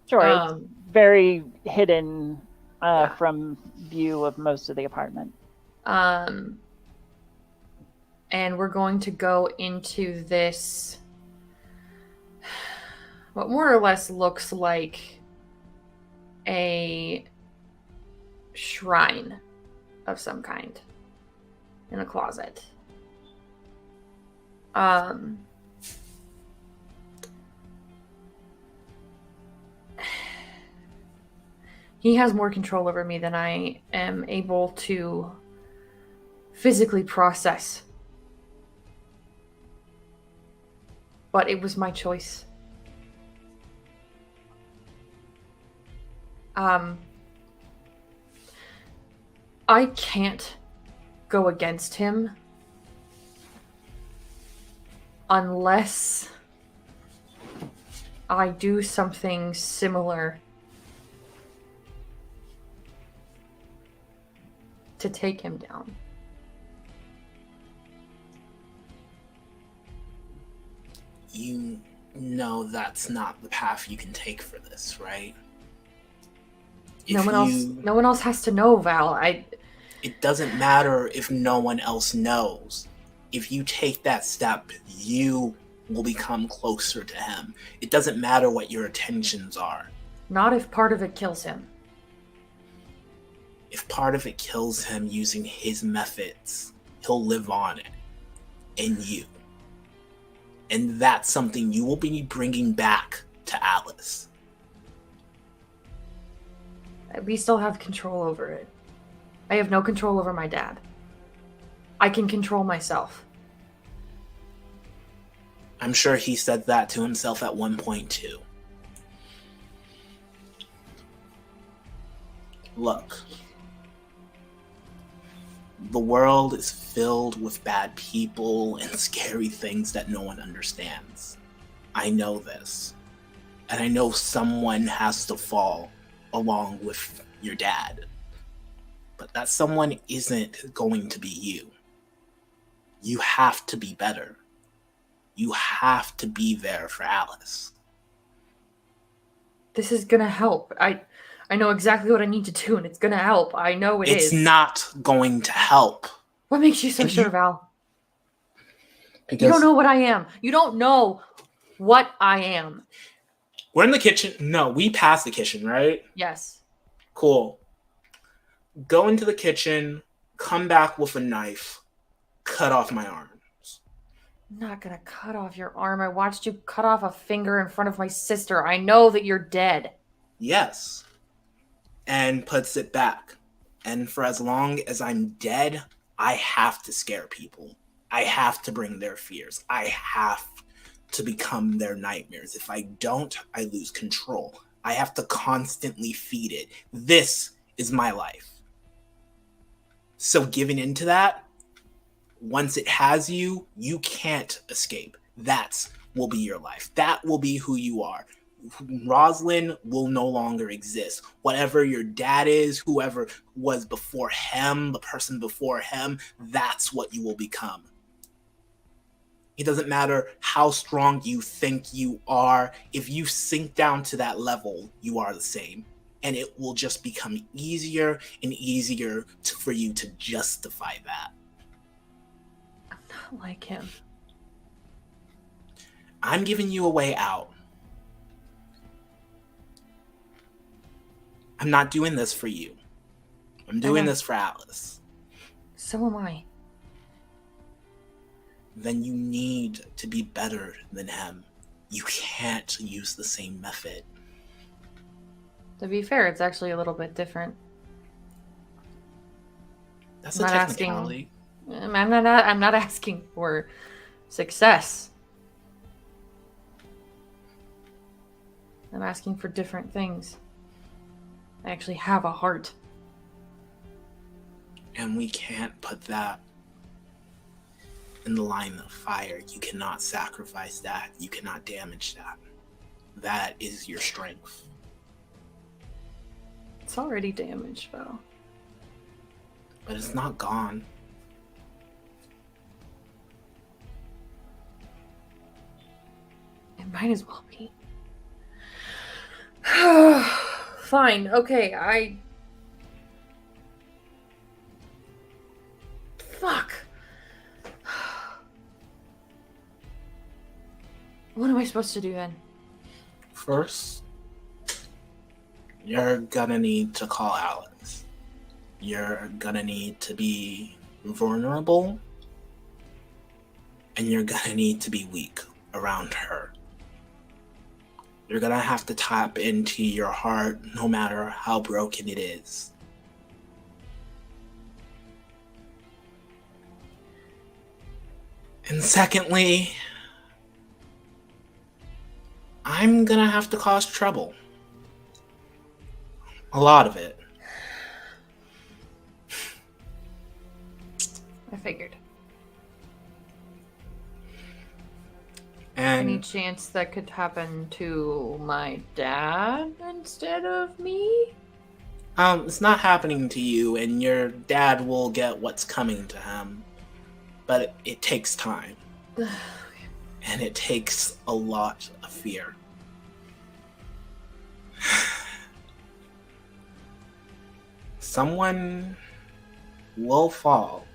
Sure, it's very hidden from view of most of the apartment. And we're going to go into this, what more or less looks like a shrine of some kind in a closet. He has more control over me than I am able to physically process. But it was my choice. I can't go against him unless I do something similar to take him down. You know that's not the path you can take for this, right? No one else has to know, Val. It doesn't matter if no one else knows. If you take that step, you will become closer to him. It doesn't matter what your intentions are. Not if part of it kills him. If part of it kills him using his methods, he'll live on it. In you. And that's something you will be bringing back to Alice. We still have control over it. I have no control over my dad. I can control myself. I'm sure he said that to himself at one point too. Look. The world is filled with bad people and scary things that no one understands. I know this. And I know someone has to fall along with your dad. But that someone isn't going to be you. You have to be better. You have to be there for Alice. This is gonna help. I know exactly what I need to do, and it's gonna help. I know it is. It's not going to help. What makes you so sure, Val? Because you don't know what I am. You don't know what I am. We're in the kitchen. No, we passed the kitchen, right? Yes. Cool. Go into the kitchen, come back with a knife, cut off my arms. I'm not gonna cut off your arm. I watched you cut off a finger in front of my sister. I know that you're dead. Yes. And puts it back. And for as long as I'm dead, I have to scare people. I have to bring their fears. I have to become their nightmares. If I don't, I lose control. I have to constantly feed it. This is my life. So giving into that once it has you, you can't escape. That will be your life. That will be who you are. Rosalind will no longer exist. Whatever your dad is, whoever was before him, the person before him, that's what you will become. It doesn't matter how strong you think you are. If you sink down to that level, you are the same. And it will just become easier and easier for you to justify that. I'm not like him. I'm giving you a way out. I'm not doing this for you. I'm doing this for Alice. So am I. Then you need to be better than him. You can't use the same method. To be fair, it's actually a little bit different. That's a technicality. I'm not asking for success. I'm asking for different things. I actually have a heart. And we can't put that in the line of fire. You cannot sacrifice that. You cannot damage that. That is your strength. It's already damaged, though. But it's not gone. It might as well be. Fine, okay, Fuck. What am I supposed to do then? First, you're gonna need to call Alice. You're gonna need to be vulnerable. And you're gonna need to be weak around her. You're gonna have to tap into your heart no matter how broken it is. And secondly, I'm gonna have to cause trouble. A lot of it. I figured. And any chance that could happen to my dad instead of me? It's not happening to you, and your dad will get what's coming to him. But it takes time. And it takes a lot of fear. Someone will fall.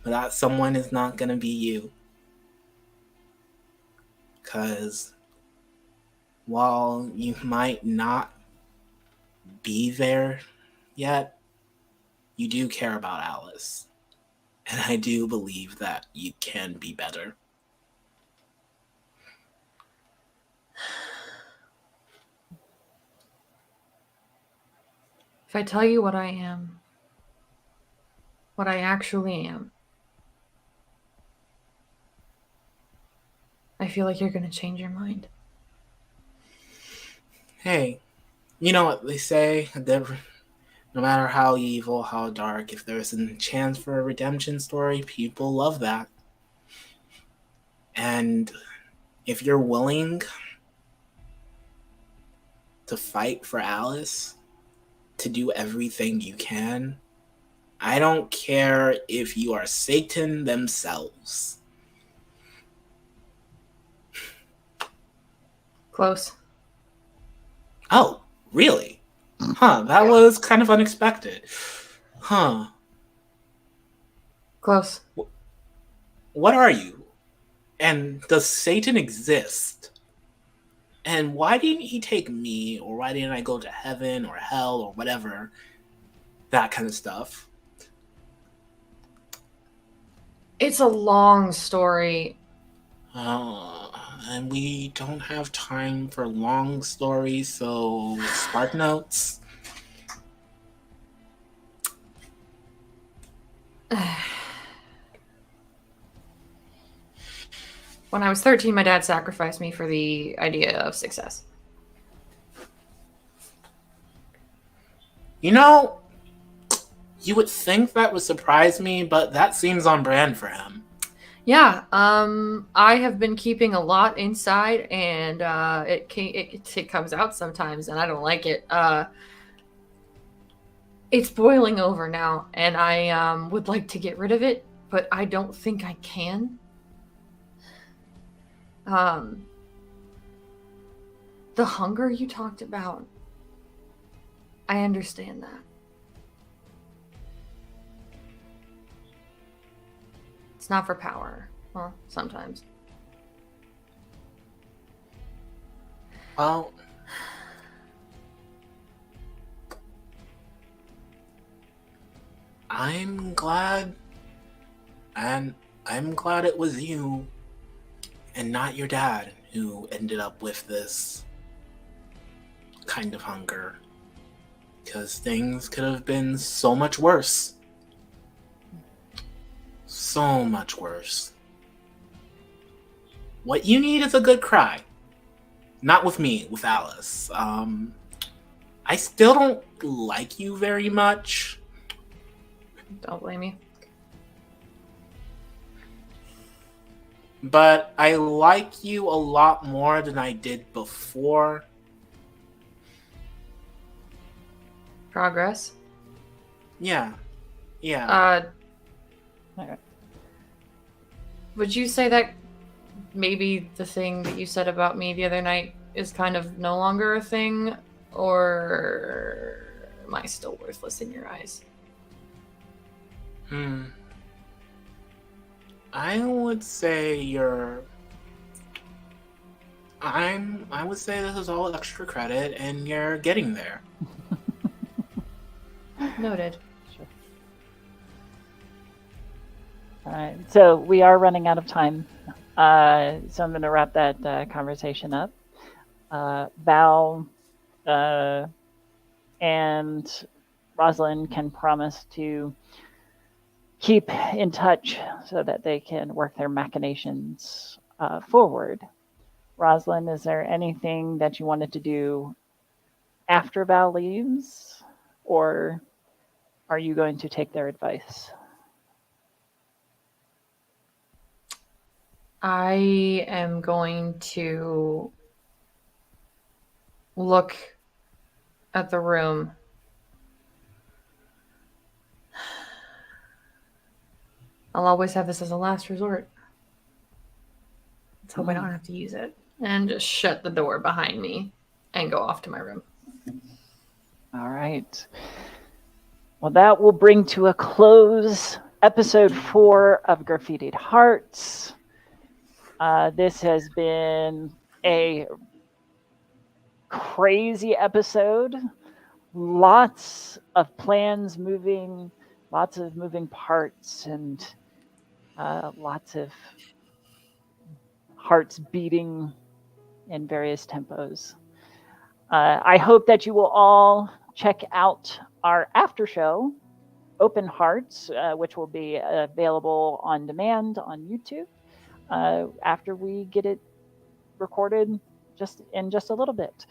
But that someone is not gonna be you. Because while you might not be there yet, you do care about Alice. And I do believe that you can be better. If I tell you what I am, what I actually am, I feel like you're going to change your mind. Hey, you know what they say? No matter how evil, how dark, if there's a chance for a redemption story, people love that. And if you're willing to fight for Alice, to do everything you can, I don't care if you are Satan themselves. Close. Oh, really? Huh, that was kind of unexpected. Huh. Close. What are you? And does Satan exist? And why didn't he take me? Or why didn't I go to heaven or hell or whatever? That kind of stuff. It's a long story. And we don't have time for long stories, so Spark Notes. When I was 13, my dad sacrificed me for the idea of success. You know, You would think that would surprise me, but that seems on brand for him. Yeah, I have been keeping a lot inside, and it comes out sometimes, and I don't like it. It's boiling over now, and I would like to get rid of it, but I don't think I can. The hunger you talked about, I understand that. It's not for power. Well, sometimes. Well, I'm glad it was you and not your dad who ended up with this kind of hunger. Because things could have been so much worse. So much worse. What you need is a good cry. Not with me, with Alice. I still don't like you very much. Don't blame me. But I like you a lot more than I did before. Progress? Yeah. Okay. Would you say that maybe the thing that you said about me the other night is kind of no longer a thing? Or am I still worthless in your eyes? I would say I would say this is all extra credit and you're getting there. Noted. Sure. All right. So we are running out of time. So I'm going to wrap that conversation up. Val and Rosalind can promise to keep in touch so that they can work their machinations forward. Rosalind, is there anything that you wanted to do after Val leaves, or are you going to take their advice? I am going to look at the room. I'll always have this as a last resort. Let's hope I don't have to use it. And just shut the door behind me and go off to my room. All right. Well, that will bring to a close episode 4 of Graffitied Hearts. This has been a crazy episode. Lots of plans moving, lots of moving parts, and lots of hearts beating in various tempos. I hope that you will all check out our after show, Open Hearts, which will be available on demand on YouTube after we get it recorded in just a little bit.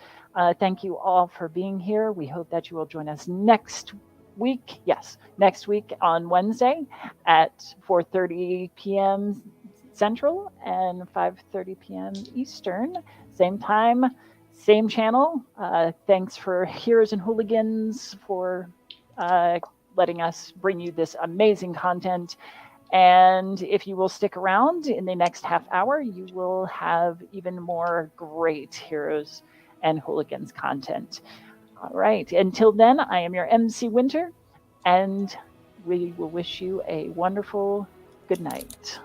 Thank you all for being here. We hope that you will join us next week. Yes, next week on Wednesday at 4:30 p.m. Central and 5:30 p.m. Eastern. Same time, same channel. Thanks for Heroes and Hooligans for letting us bring you this amazing content. And if you will stick around in the next half hour, you will have even more great Heroes and Hooligans content. All right. Until then, I am your MC Winter, and we will wish you a wonderful good night.